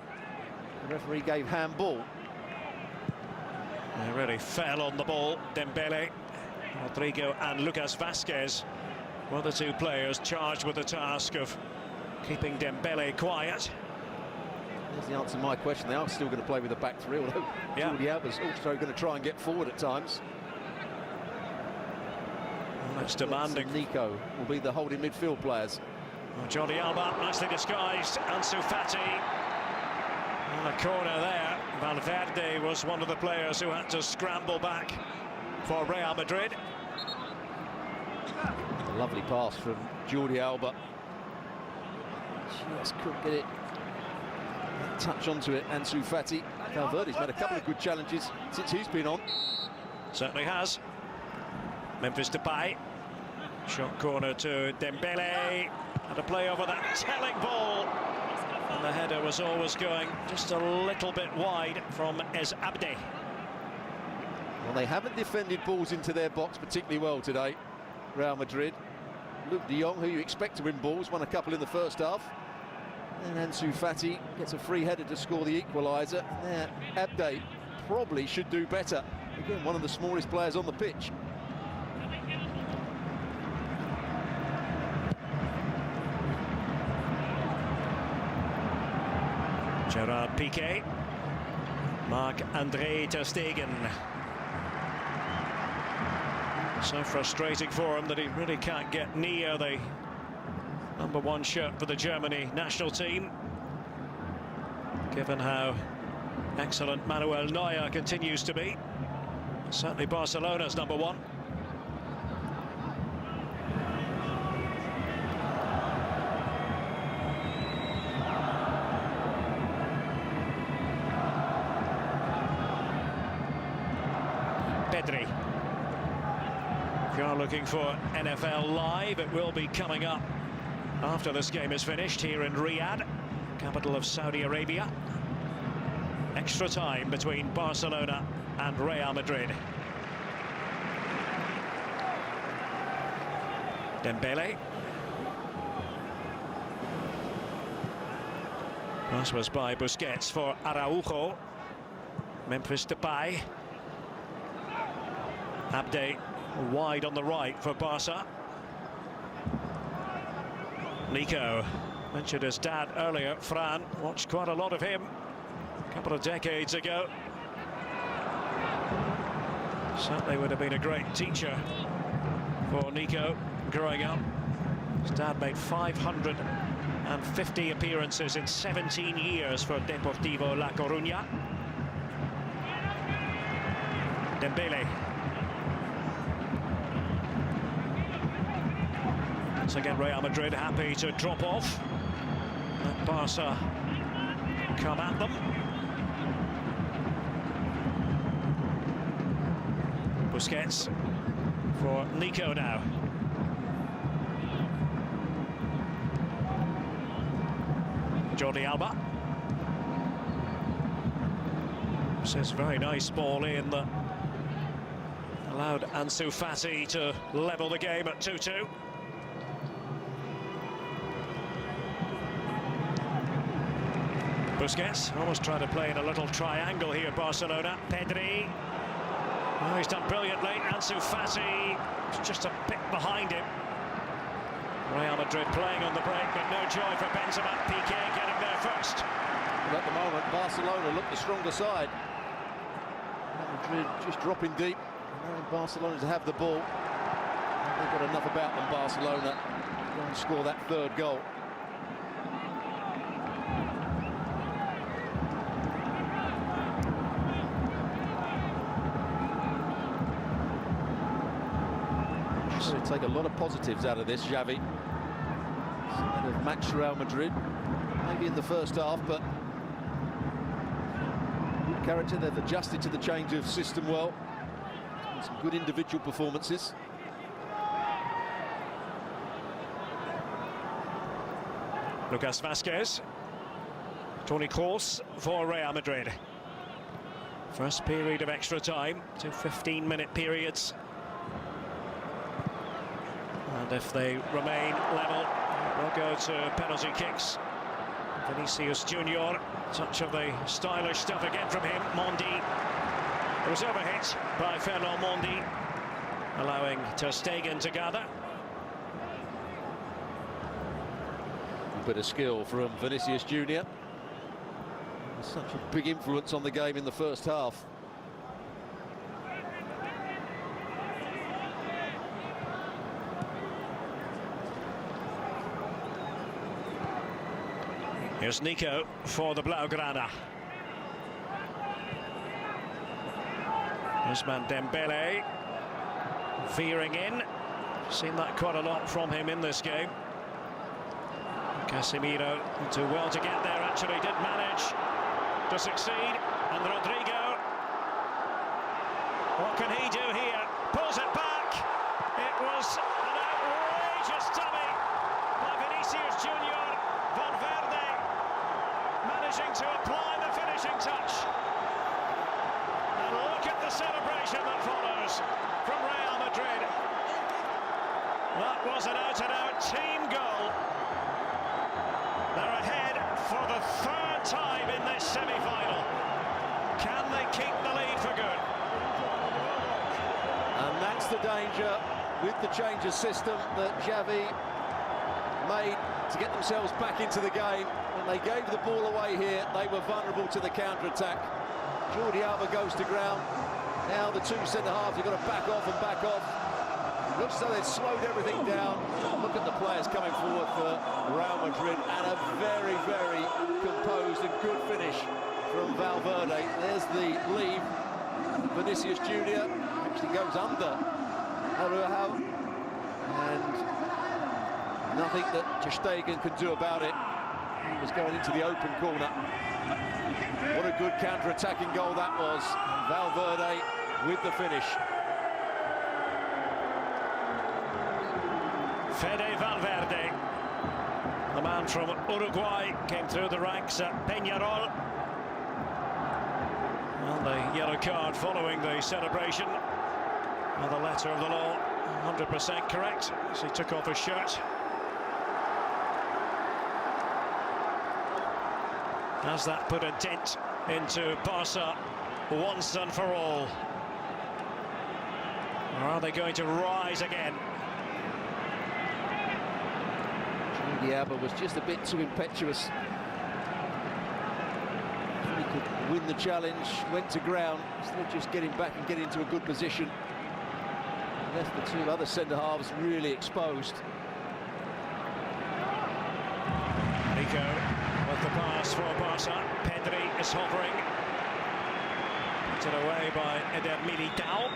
The referee gave handball. He really fell on the ball, Dembele. Rodrigo and Lucas Vazquez were the two players charged with the task of keeping Dembele quiet. There's the answer to my question. They are still going to play with a back three, although Jordi Alba's also going to try and get forward at times. Well, that's demanding. Nico will be the holding midfield players. Well, Jordi Alba nicely disguised. Ansu Fati. On a corner there, Valverde was one of the players who had to scramble back for Real Madrid. A lovely pass from Jordi Alba. Just couldn't get it. Touch onto it, Ansu Fati. Valverde's made a couple of good challenges since he's been on. Certainly has. Memphis Depay. Shot corner to Dembele. And a play over that telling ball. And the header was always going just a little bit wide from Es Abde. Well, they haven't defended balls into their box particularly well today, Real Madrid. Luke de Jong, who you expect to win balls, won a couple in the first half. And Ansu Fati gets a free header to score the equaliser. There, Abde probably should do better. Again, one of the smallest players on the pitch. Gerard Piqué. Marc-André ter Stegen. So frustrating for him that he really can't get near the #1 shirt for the Germany national team, given how excellent Manuel Neuer continues to be. Certainly Barcelona's #1. Pedri. If you're looking for NFL Live, it will be coming up after this game is finished here in Riyadh, capital of Saudi Arabia. Extra time between Barcelona and Real Madrid. Dembele. Pass was by Busquets for Araujo. Memphis Depay. Abde wide on the right for Barca. Nico, mentioned his dad earlier, Fran, watched quite a lot of him a couple of decades ago. Certainly would have been a great teacher for Nico growing up. His dad made 550 appearances in 17 years for Deportivo La Coruña. Dembele. Once again, Real Madrid happy to drop off. Let Barca come at them. Busquets for Nico now. Jordi Alba. Says very nice ball in that allowed Ansu Fati to level the game at 2-2. Busquets almost trying to play in a little triangle here, Barcelona. Pedri. Oh, he's done brilliantly. Ansu Fati just a bit behind him. Real Madrid playing on the break, but no joy for Benzema. Piqué getting there first. But at the moment, Barcelona look the stronger side. Real Madrid just dropping deep. Allowing Barcelona to have the ball. They've got enough about them, Barcelona, to go and score that third goal. Take a lot of positives out of this, Xavi. They've matched Real Madrid, maybe in the first half, but good character. They've adjusted to the change of system well. Some good individual performances. Lucas Vázquez. Toni Kroos for Real Madrid. First period of extra time, 2 15-minute periods. And if they remain level, we'll go to penalty kicks. Vinicius Junior, touch of the stylish stuff again from him. Mondi. It was overhit by Fernand Mondi, allowing ter Stegen to gather. A bit of skill from Vinicius Junior. Such a big influence on the game in the first half. Here's Nico for the Blaugrana. Ousmane Dembele veering in. Seen that quite a lot from him in this game. Casemiro did well to get there, actually did manage to succeed. And Rodrigo, what can he do here? Pulls it back. It was an outrageous dummy by Vinicius Junior. Valverde managing to apply the finishing touch. And look at the celebration that follows from Real Madrid. That was an out-and-out team goal. They're ahead for the third time in this semi-final. Can they keep the lead for good? And that's the danger with the change of system that Xavi made to get themselves back into the game. When they gave the ball away here, they were vulnerable to the counter-attack. Jordi Alba goes to ground. Now the two centre-halves have got to back off and back off. Looks as though they've slowed everything down. Look at the players coming forward for Real Madrid, and a very, very composed and good finish from Valverde. There's the lead. Vinicius Junior actually goes under Araujo, and nothing that ter Stegen could do about it. He was going into the open corner. What a good counter-attacking goal that was. Valverde with the finish. Fede Valverde, the man from Uruguay, came through the ranks at Peñarol. Well, the yellow card following the celebration. Well, the letter of the law, 100% correct, as he took off his shirt. Has that put a dent into Barca once and for all? Or are they going to rise again? Alba was just a bit too impetuous. He could win the challenge, went to ground, instead of just getting back and getting into a good position. Left the two other centre-halves really exposed. Nico with the pass for Barca. Pedri is hovering. Put it away by Eder Militao.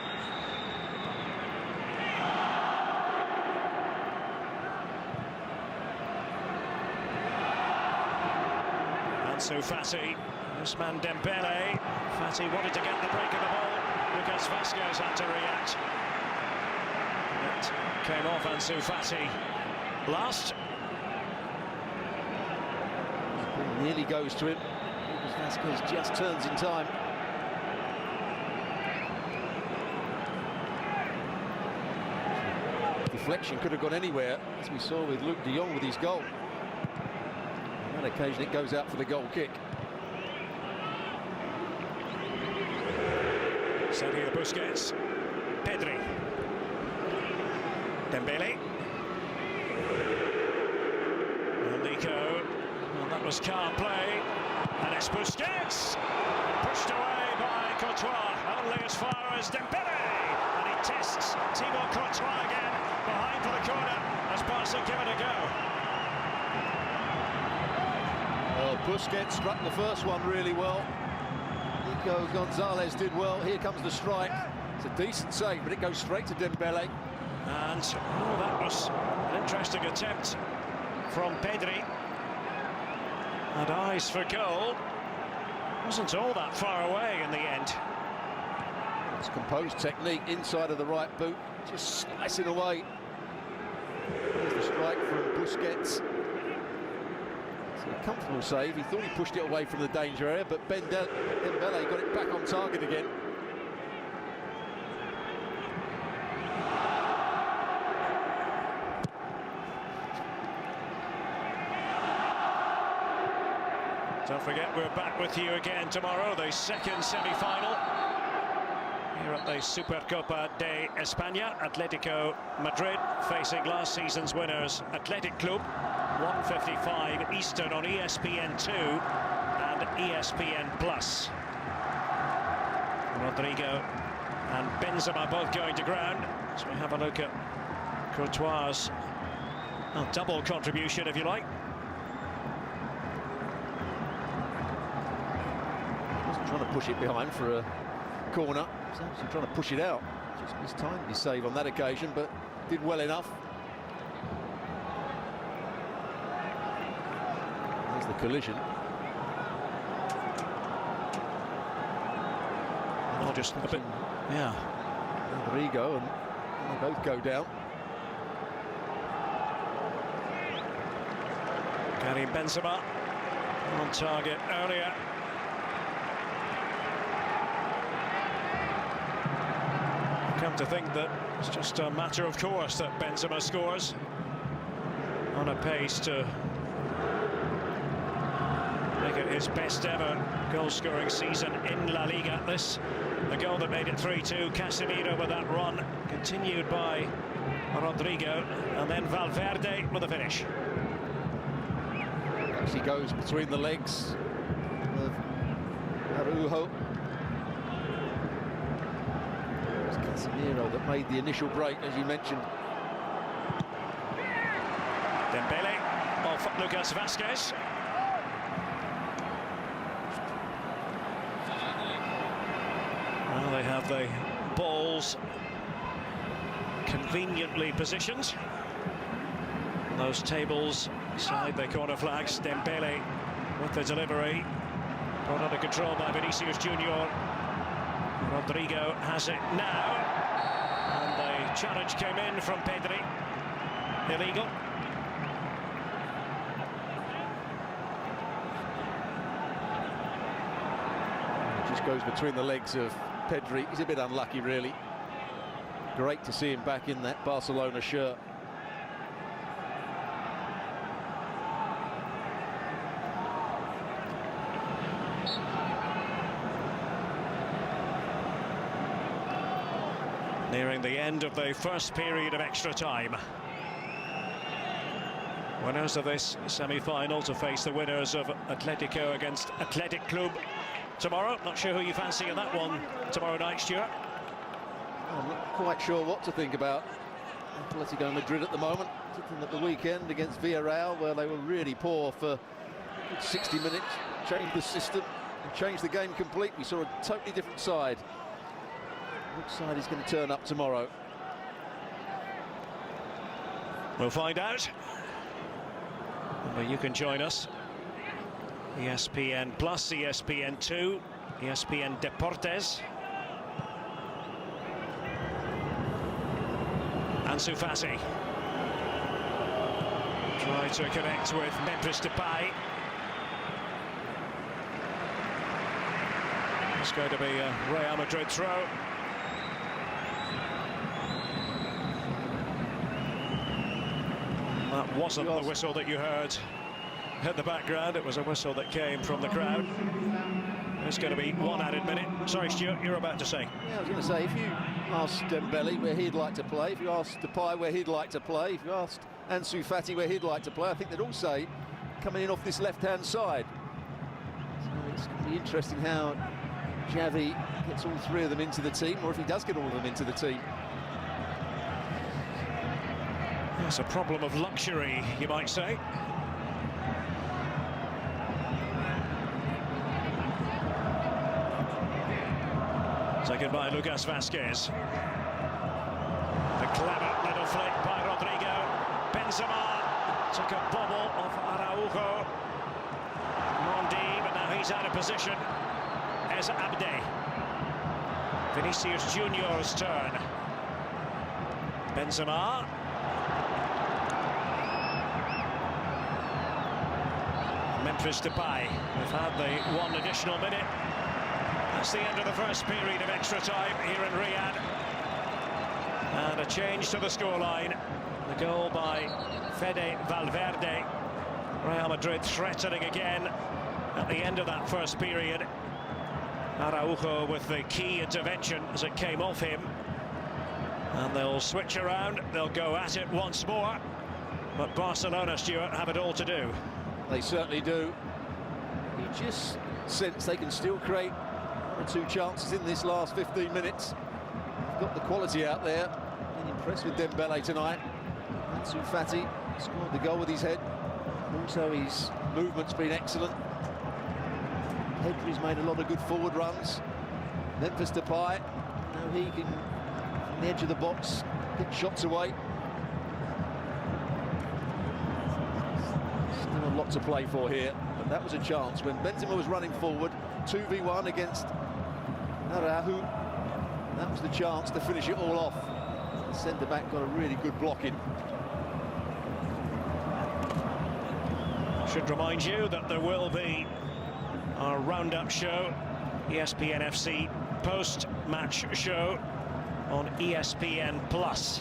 Ansu Fati, Ousmane Dembele. Fati wanted to get the break of the ball. Lucas Vazquez had to react. It came off Ansu Fati last. Ball nearly goes to him. Lucas Vazquez just turns in time. Deflection could have gone anywhere, as we saw with Luke de Jong with his goal. On that occasion, it goes out for the goal kick. Sergio Busquets, Pedri, Dembele, and Nico. Well, that was calm play, and it's Busquets, pushed away by Courtois, only as far as Dembele, and he tests Thibaut Courtois again, behind for the corner, as Barca give it a go. Well, Busquets struck the first one really well. Nico Gonzalez did well. Here comes the strike. It's a decent save, but it goes straight to Dembele. And that was an interesting attempt from Pedri. Had eyes for goal. Wasn't all that far away in the end. It's composed technique inside of the right boot, just slicing away. There's the strike from Busquets. It's a comfortable save. He thought he pushed it away from the danger area, but Dembele got it back on target again. Don't forget, we're back with you again tomorrow, the second semi-final. Here at the Supercopa de España, Atletico Madrid facing last season's winners, Athletic Club, 1:55 Eastern on ESPN2 and ESPN+. Rodrigo and Benzema both going to ground. So we have a look at Courtois' double contribution, if you like. Wasn't trying to push it behind for a corner. was actually trying to push it out. Just mistimed his save on that occasion, but did well enough. There's the collision. Oh, just a bit, yeah. Rodrigo, and they both go down. Karim Benzema on target earlier. Come to think that it's just a matter of course that Benzema scores on a pace to make it his best ever goal-scoring season in La Liga. This, the goal that made it 3-2. Casemiro with that run, continued by Rodrigo, and then Valverde with a finish. He goes between the legs of Araujo. It was Casemiro that made the initial break, as you mentioned. Dembele off Lucas Vazquez. Well, they have the balls conveniently positioned. Those tables side the corner flags. Dembele with the delivery, brought under control by Vinicius Junior. Rodrigo has it now, and the challenge came in from Pedri. Illegal. It just goes between the legs of Pedri. He's a bit unlucky, really. Great to see him back in that Barcelona shirt. Nearing the end of the first period of extra time. Winners of this semi-final to face the winners of Atletico against Athletic Club tomorrow. Not sure who you fancy in that one tomorrow night, Stuart. I'm not quite sure what to think about Atletico Madrid at the moment. Took them at the weekend against Villarreal, where they were really poor for 60 minutes. Changed the system and changed the game completely. We saw a totally different side. Which side is going to turn up tomorrow? We'll find out. But you can join us. ESPN Plus, ESPN2, ESPN Deportes. Ansu Fati. Try to connect with Memphis Depay. It's going to be a Real Madrid throw. That wasn't the whistle that you heard at the background. It was a whistle that came from the crowd. It's going to be one added minute. Sorry, Stuart, you're about to say. Yeah, I was going to say, if you asked Dembele where he'd like to play, if you asked Depay where he'd like to play, if you asked Ansu Fati where he'd like to play, I think they'd all say coming in off this left-hand side. So it's going to be interesting how Xavi gets all three of them into the team, or if he does get all of them into the team. It's a problem of luxury, you might say. Taken by Lucas Vazquez. The clever little flick by Rodrigo. Benzema took a bobble off Araujo. Mondi, but now he's out of position. As Abde. Vinicius Junior's turn. Benzema. Memphis Depay. We've had the one additional minute. That's the end of the first period of extra time here in Riyadh. And a change to the scoreline. The goal by Fede Valverde. Real Madrid threatening again at the end of that first period. Araujo with the key intervention as it came off him. And they'll switch around, they'll go at it once more. But Barcelona, Stuart, have it all to do. They certainly do. You just sense they can still create one or two chances in this last 15 minutes. They've got the quality out there. Been impressed with Dembele tonight. Ansu Fati scored the goal with his head. Also, his movement's been excellent. Pedri's made a lot of good forward runs. Memphis Depay Now he can, from the edge of the box, get shots away. Still a lot to play for here, but that was a chance when Benzema was running forward, 2v1 against Araujo. That was the chance to finish it all off. The centre-back got a really good block in. Should remind you that there will be our roundup show, ESPN FC post-match show on ESPN Plus.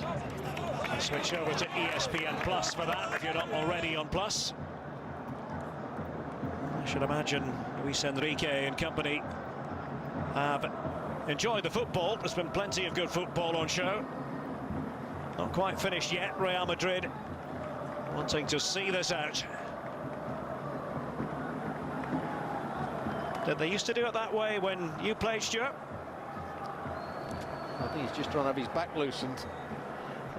Switch over to ESPN Plus for that if you're not already on Plus. I should imagine Luis Enrique and company have enjoyed the football. There's been plenty of good football on show. Not quite finished yet. Real Madrid wanting to see this out. Did they used to do it that way when you played, Stuart? I think he's just trying to have his back loosened.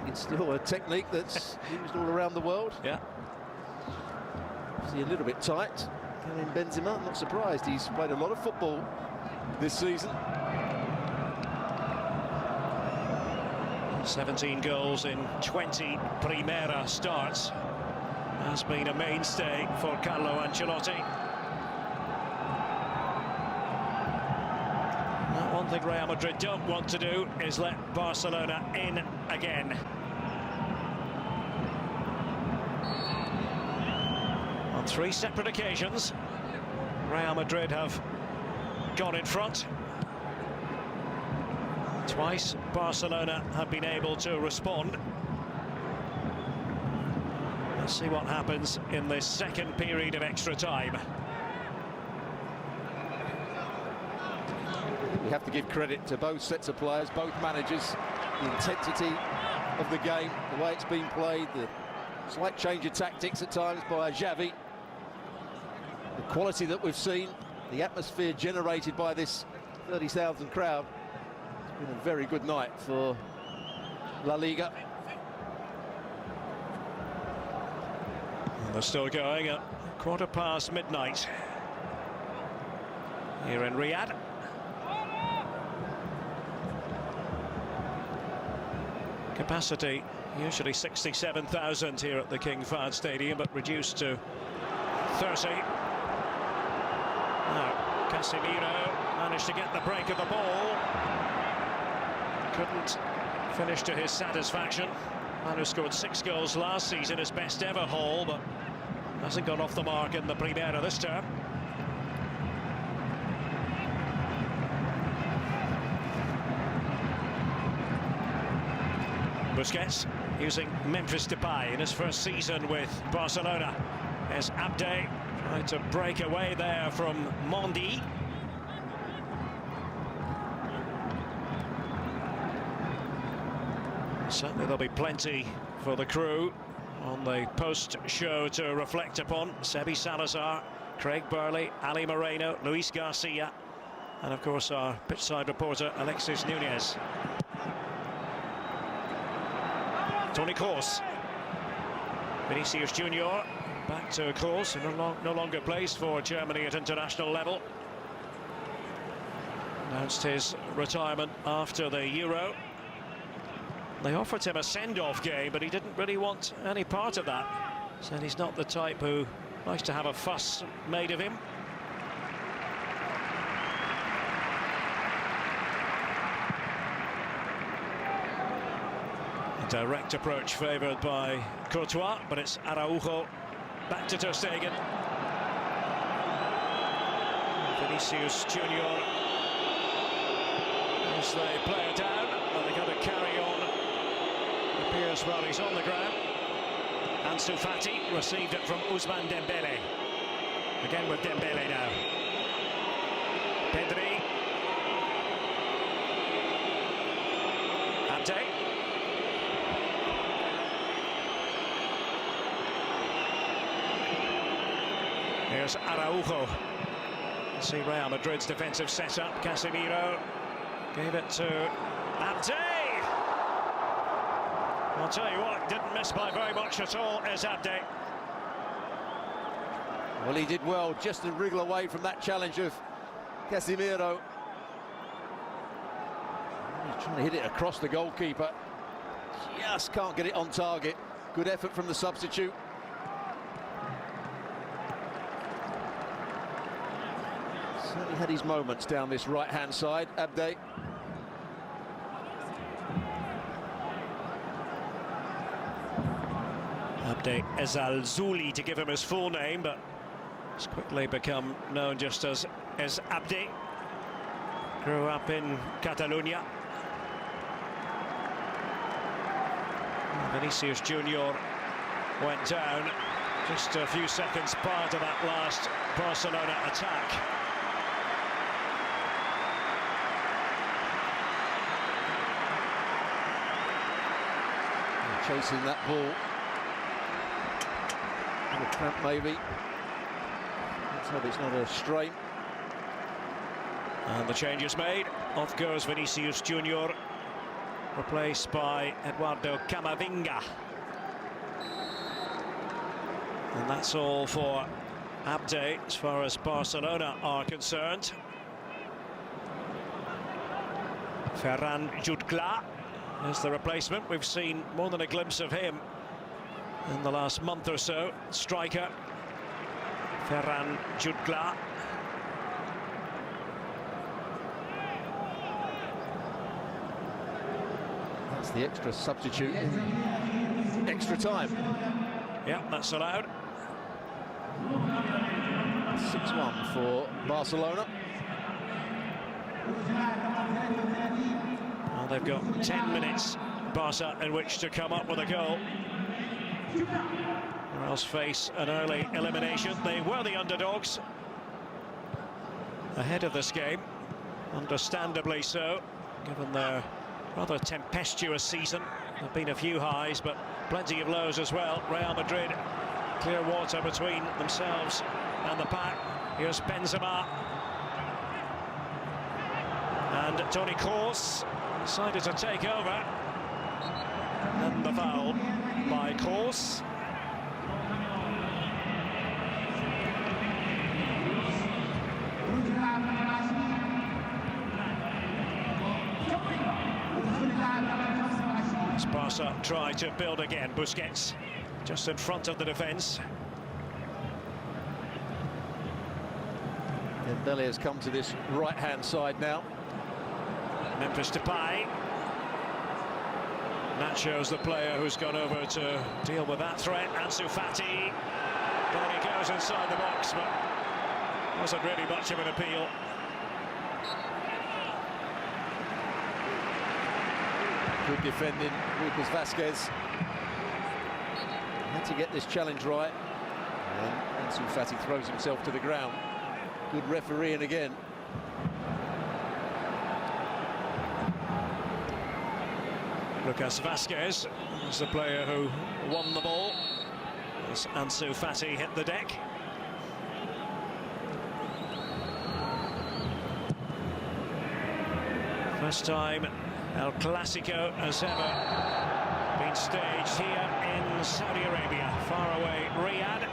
It's still a technique that's used all around the world. Yeah. See, a little bit tight. Karim Benzema, I'm not surprised. He's played a lot of football this season. 17 goals in 20 Primera starts. Has been a mainstay for Carlo Ancelotti. One thing Real Madrid don't want to do is let Barcelona in again. On 3 separate occasions, Real Madrid have gone in front. Twice, Barcelona have been able to respond. Let's see what happens in this second period of extra time. We have to give credit to both sets of players, both managers, the intensity of the game, the way it's been played, the slight change of tactics at times by Xavi, the quality that we've seen, the atmosphere generated by this 30,000 crowd. It's been a very good night for La Liga. And they're still going at midnight here in Riyadh. Capacity usually 67,000 here at the King Fahd Stadium, but reduced to 30. Now, Casemiro managed to get the break of the ball. Couldn't finish to his satisfaction. Man who scored 6 goals last season, his best ever haul, but hasn't gone off the mark in the Primera this term. Busquets using Memphis Depay in his first season with Barcelona as Abde tried to break away there from Mondi. Certainly there'll be plenty for the crew on the post-show to reflect upon. Sebi Salazar, Craig Burley, Ali Moreno, Luis Garcia, and of course our pitchside reporter Alexis Nunez. Toni Kroos, Vinicius Junior, back to Kroos, who no longer plays for Germany at international level. Announced his retirement after the Euro. They offered him a send-off game, but he didn't really want any part of that. Said he's not the type who likes to have a fuss made of him. Direct approach favoured by Courtois, but it's Araujo back to Ter Stegen. Vinicius Junior as they play it down, and they're going to carry on. It appears while he's on the ground. Ansu Fati received it from Ousmane Dembele. Again with Dembele now. Pedri. Abde. Here's Araujo. See Real Madrid's defensive setup. Casemiro gave it to Abde. I'll tell you what, didn't miss by very much at all is Abde. Well, he did well just to wriggle away from that challenge of Casemiro. He's trying to hit it across the goalkeeper. Just can't get it on target. Good effort from the substitute. Certainly had his moments down this right-hand side, Abde. Abde Ezalzouli, to give him his full name, but it's quickly become known just as Abde. Grew up in Catalonia. Vinicius Junior went down just a few seconds prior to that last Barcelona attack. Chasing that ball. A cramp maybe. Let's hope it's not a strain. And the change is made. Off goes Vinicius Junior, replaced by Eduardo Camavinga. And that's all for Abde as far as Barcelona are concerned. Ferran Jutgla is the replacement. We've seen more than a glimpse of him in the last month or so. Striker Ferran Jutgla. That's the extra substitute. Extra time. Yeah, that's allowed. 6-1 for Barcelona. Well, they've got 10 minutes, Barca, in which to come up with a goal, or else face an early elimination. They were the underdogs ahead of this game, understandably so, given their rather tempestuous season. There have been a few highs, but plenty of lows as well. Real Madrid, clear water between themselves and the pack. Here's Benzema. And Toni Kroos decided to take over. And the foul by Kroos. Barca try to build again. Busquets just in front of the defence. Dembele has come to this right-hand side now. Memphis Depay. Nacho's the player who's gone over to deal with that threat. Ansu Fati. Down he goes inside the box, but wasn't really much of an appeal. Good defending, Lucas Vazquez. Had to get this challenge right. And Ansu Fati throws himself to the ground. Good refereeing again. Lucas Vazquez is the player who won the ball as Ansu Fati hit the deck. First time El Clasico has ever been staged here in Saudi Arabia. Far away Riyadh.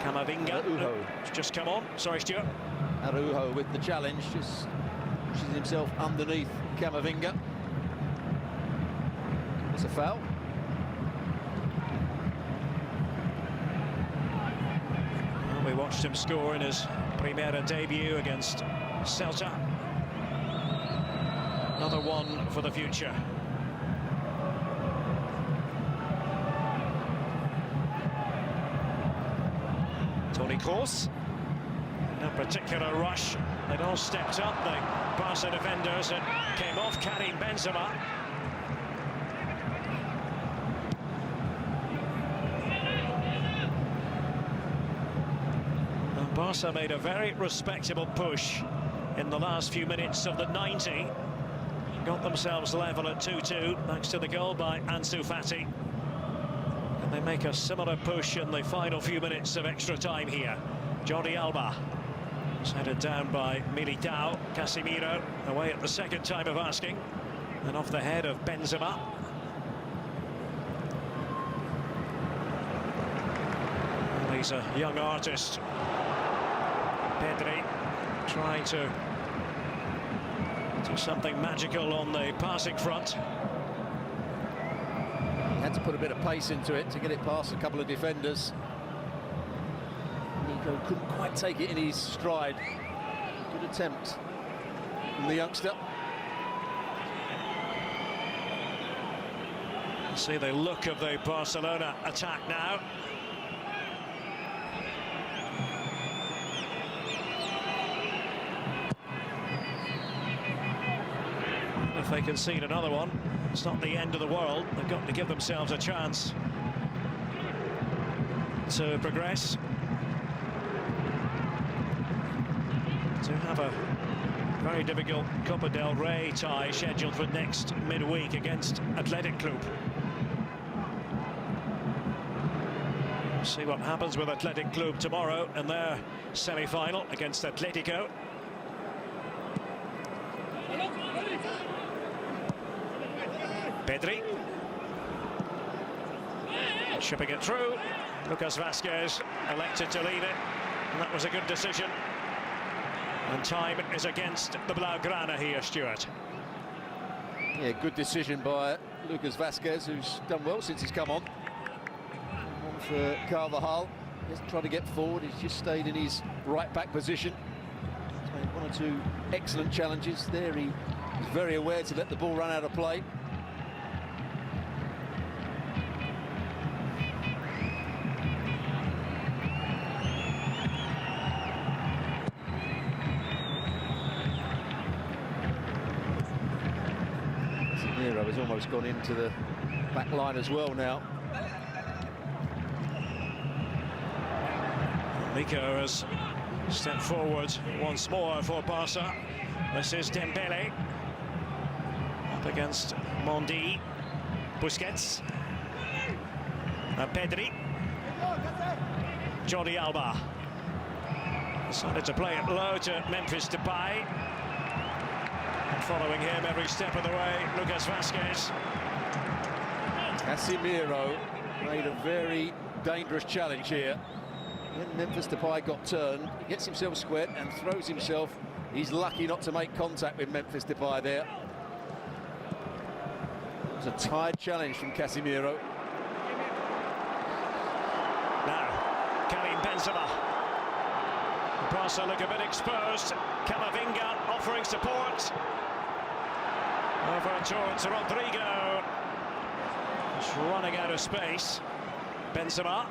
Camavinga, it's just come on. Sorry, Stuart. Araujo with the challenge, just pushes himself underneath Camavinga. It's a foul. Well, we watched him score in his Primera debut against Celta. Another one for the future. Toni Kroos. No particular rush. They'd all stepped up, the Barca defenders, and came off Karim Benzema. And Barca made a very respectable push in the last few minutes of the 90. Got themselves level at 2-2 thanks to the goal by Ansu Fati. And they make a similar push in the final few minutes of extra time here. Jordi Alba was headed down by Militao. Casemiro away at the second time of asking. And off the head of Benzema. Well, he's a young artist. Pedri trying to Do something magical on the passing front. He had to put a bit of pace into it to get it past a couple of defenders. Nico couldn't quite take it in his stride. Good attempt from the youngster. See the look of the Barcelona attack now. If they concede another one, it's not the end of the world. They've got to give themselves a chance to progress. To have a very difficult Copa del Rey tie scheduled for next midweek against Athletic Club. See what happens with Athletic Club tomorrow in their semi-final against Atletico. Pedri. Shipping it through. Lucas Vazquez elected to leave it. And that was a good decision. And time is against the Blaugrana here, Stuart. Yeah, good decision by Lucas Vazquez, who's done well since he's come on. On for Carvajal. He hasn't tried to get forward, he's just stayed in his right-back position. He's made one or two excellent challenges. There he was very aware to let the ball run out of play. Has almost gone into the back line as well now. Nico has stepped forward once more for Barca. This is Dembele up against Mondi, Busquets, Pedri, Jordi Alba. Decided to play it low to Memphis Depay. Following him every step of the way, Lucas Vazquez. Casemiro made a very dangerous challenge here. When Memphis Depay got turned, he gets himself squared and throws himself. He's lucky not to make contact with Memphis Depay there. It was a tied challenge from Casemiro. Now, Karim Benzema. Barca look a bit exposed. Camavinga offering support. Over towards Rodrigo. Just running out of space. Benzema.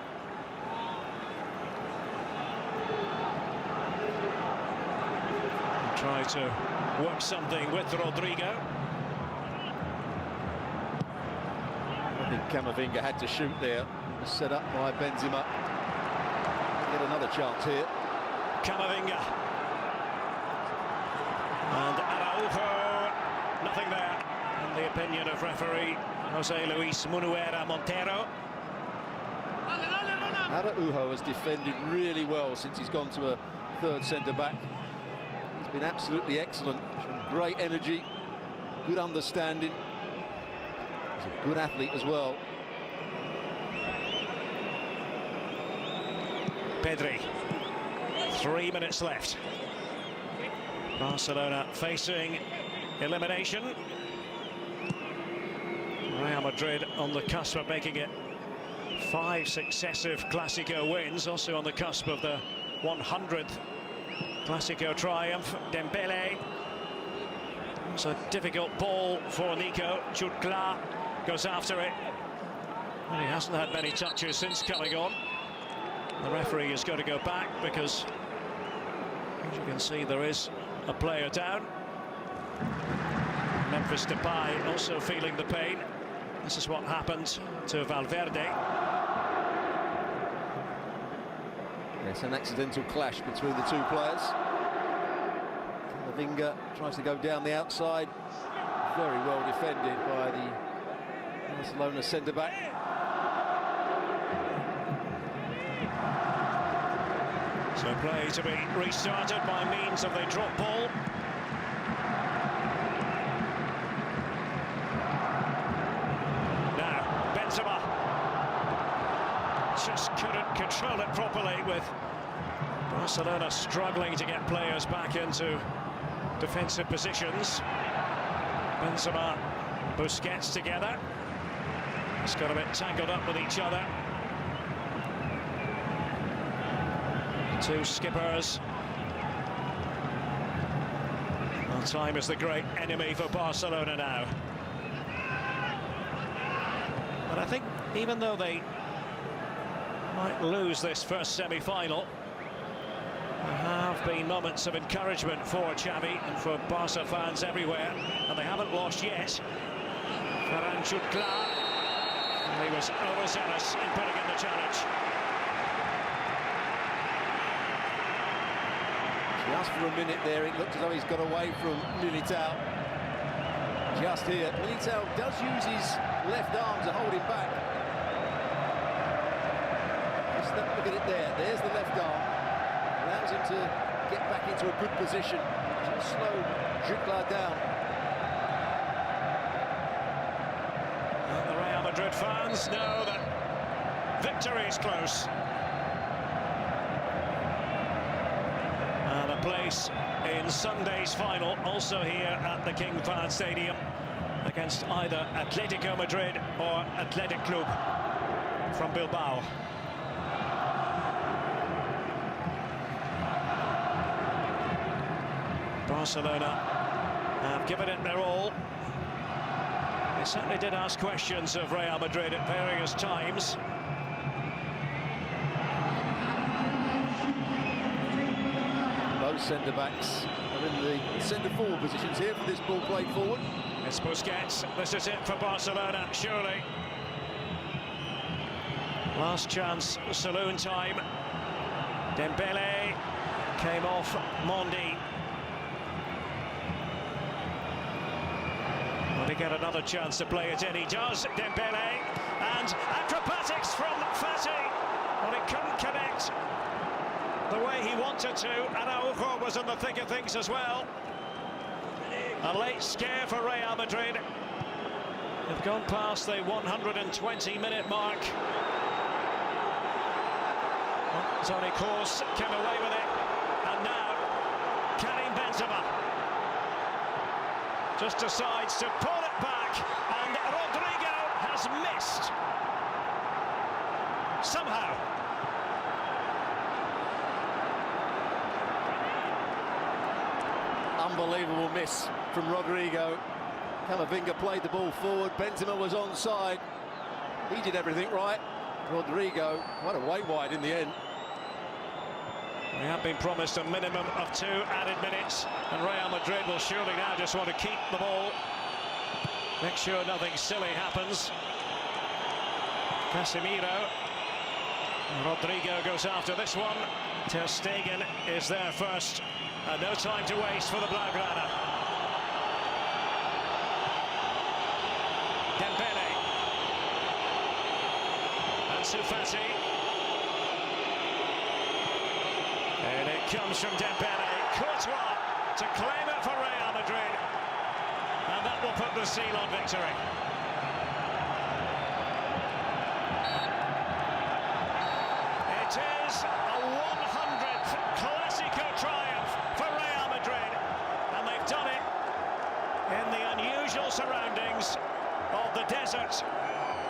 Try to work something with Rodrigo. I think Camavinga had to shoot there. It was set up by Benzema. Get another chance here. Camavinga. And Araujo, nothing there. In the opinion of referee Jose Luis Munuera Montero. Araujo has defended really well since he's gone to a third centre-back. He's been absolutely excellent. Great energy, good understanding. He's a good athlete as well. Pedri. 3 minutes left. Barcelona facing elimination. Real Madrid on the cusp of making it 5 successive Clásico wins, also on the cusp of the 100th Clásico triumph. Dembele. It's a difficult ball for Nico. Jutgla goes after it. And he hasn't had many touches since coming on. The referee has got to go back because, as you can see, there is a player down. Memphis Depay also feeling the pain. This is what happened to Valverde. Yes, an accidental clash between the two players. Camavinga tries to go down the outside. Very well defended by the Barcelona centre-back. So play to be restarted by means of the drop ball. Now, Benzema just couldn't control it properly, with Barcelona struggling to get players back into defensive positions. Benzema, Busquets together. It's got a bit tangled up with each other. Two skippers. Well, time is the great enemy for Barcelona now. But I think even though they might lose this first semi-final, there have been moments of encouragement for Xavi and for Barca fans everywhere, and they haven't lost yet. Ferran Jutgla, and he was overzealous in putting in the challenge. Just for a minute there, it looked as though he's got away from Militao. Just here, Militao does use his left arm to hold him back. Just look at it there. There's the left arm. Allows him to get back into a good position. Just slow Jutgla down. And the Real Madrid fans know that victory is close. And a place in Sunday's final, also here at the King Fahd Stadium, against either Atletico Madrid or Athletic Club from Bilbao. Barcelona have given it their all. They certainly did ask questions of Real Madrid at various times. Both centre-backs are in the centre-forward positions here for this ball played forward. It's Busquets. This is it for Barcelona, surely. Last chance, saloon time. Dembele came off Mondi. Will he get another chance to play it in? He does, Dembele. And acrobatics from Fati. Well, he couldn't connect the way he wanted to. Araujo was in the thick of things as well. A late scare for Real Madrid. They've gone past the 120-minute mark. Well, Toni Kroos came away with it. And now, Karim Benzema just decides to pull it back. And Rodrigo has missed. Somehow. Unbelievable miss from Rodrigo. Camavinga played the ball forward. Benzema was onside. He did everything right. Rodrigo, quite a way wide in the end. We have been promised a minimum of 2 added minutes, and Real Madrid will surely now just want to keep the ball. Make sure nothing silly happens. Casemiro. Rodrigo goes after this one. Ter Stegen is there first. And no time to waste for the Blaugrana. Dembele. Ansu Fati. And it comes from Dembele. Courtois to claim it for Real Madrid. And that will put the seal on victory. It is a 100th Clásico triumph for Real Madrid, and they've done it in the unusual surroundings of the desert,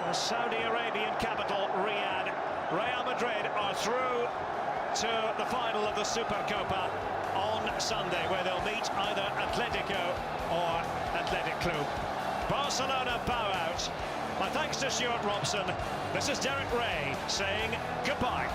the Saudi Arabian capital, Riyadh. Real Madrid are through to the final of the Supercopa on Sunday, where they'll meet either Atletico or Athletic Club. Barcelona bow out. My thanks to Stuart Robson. This is Derek Ray saying goodbye.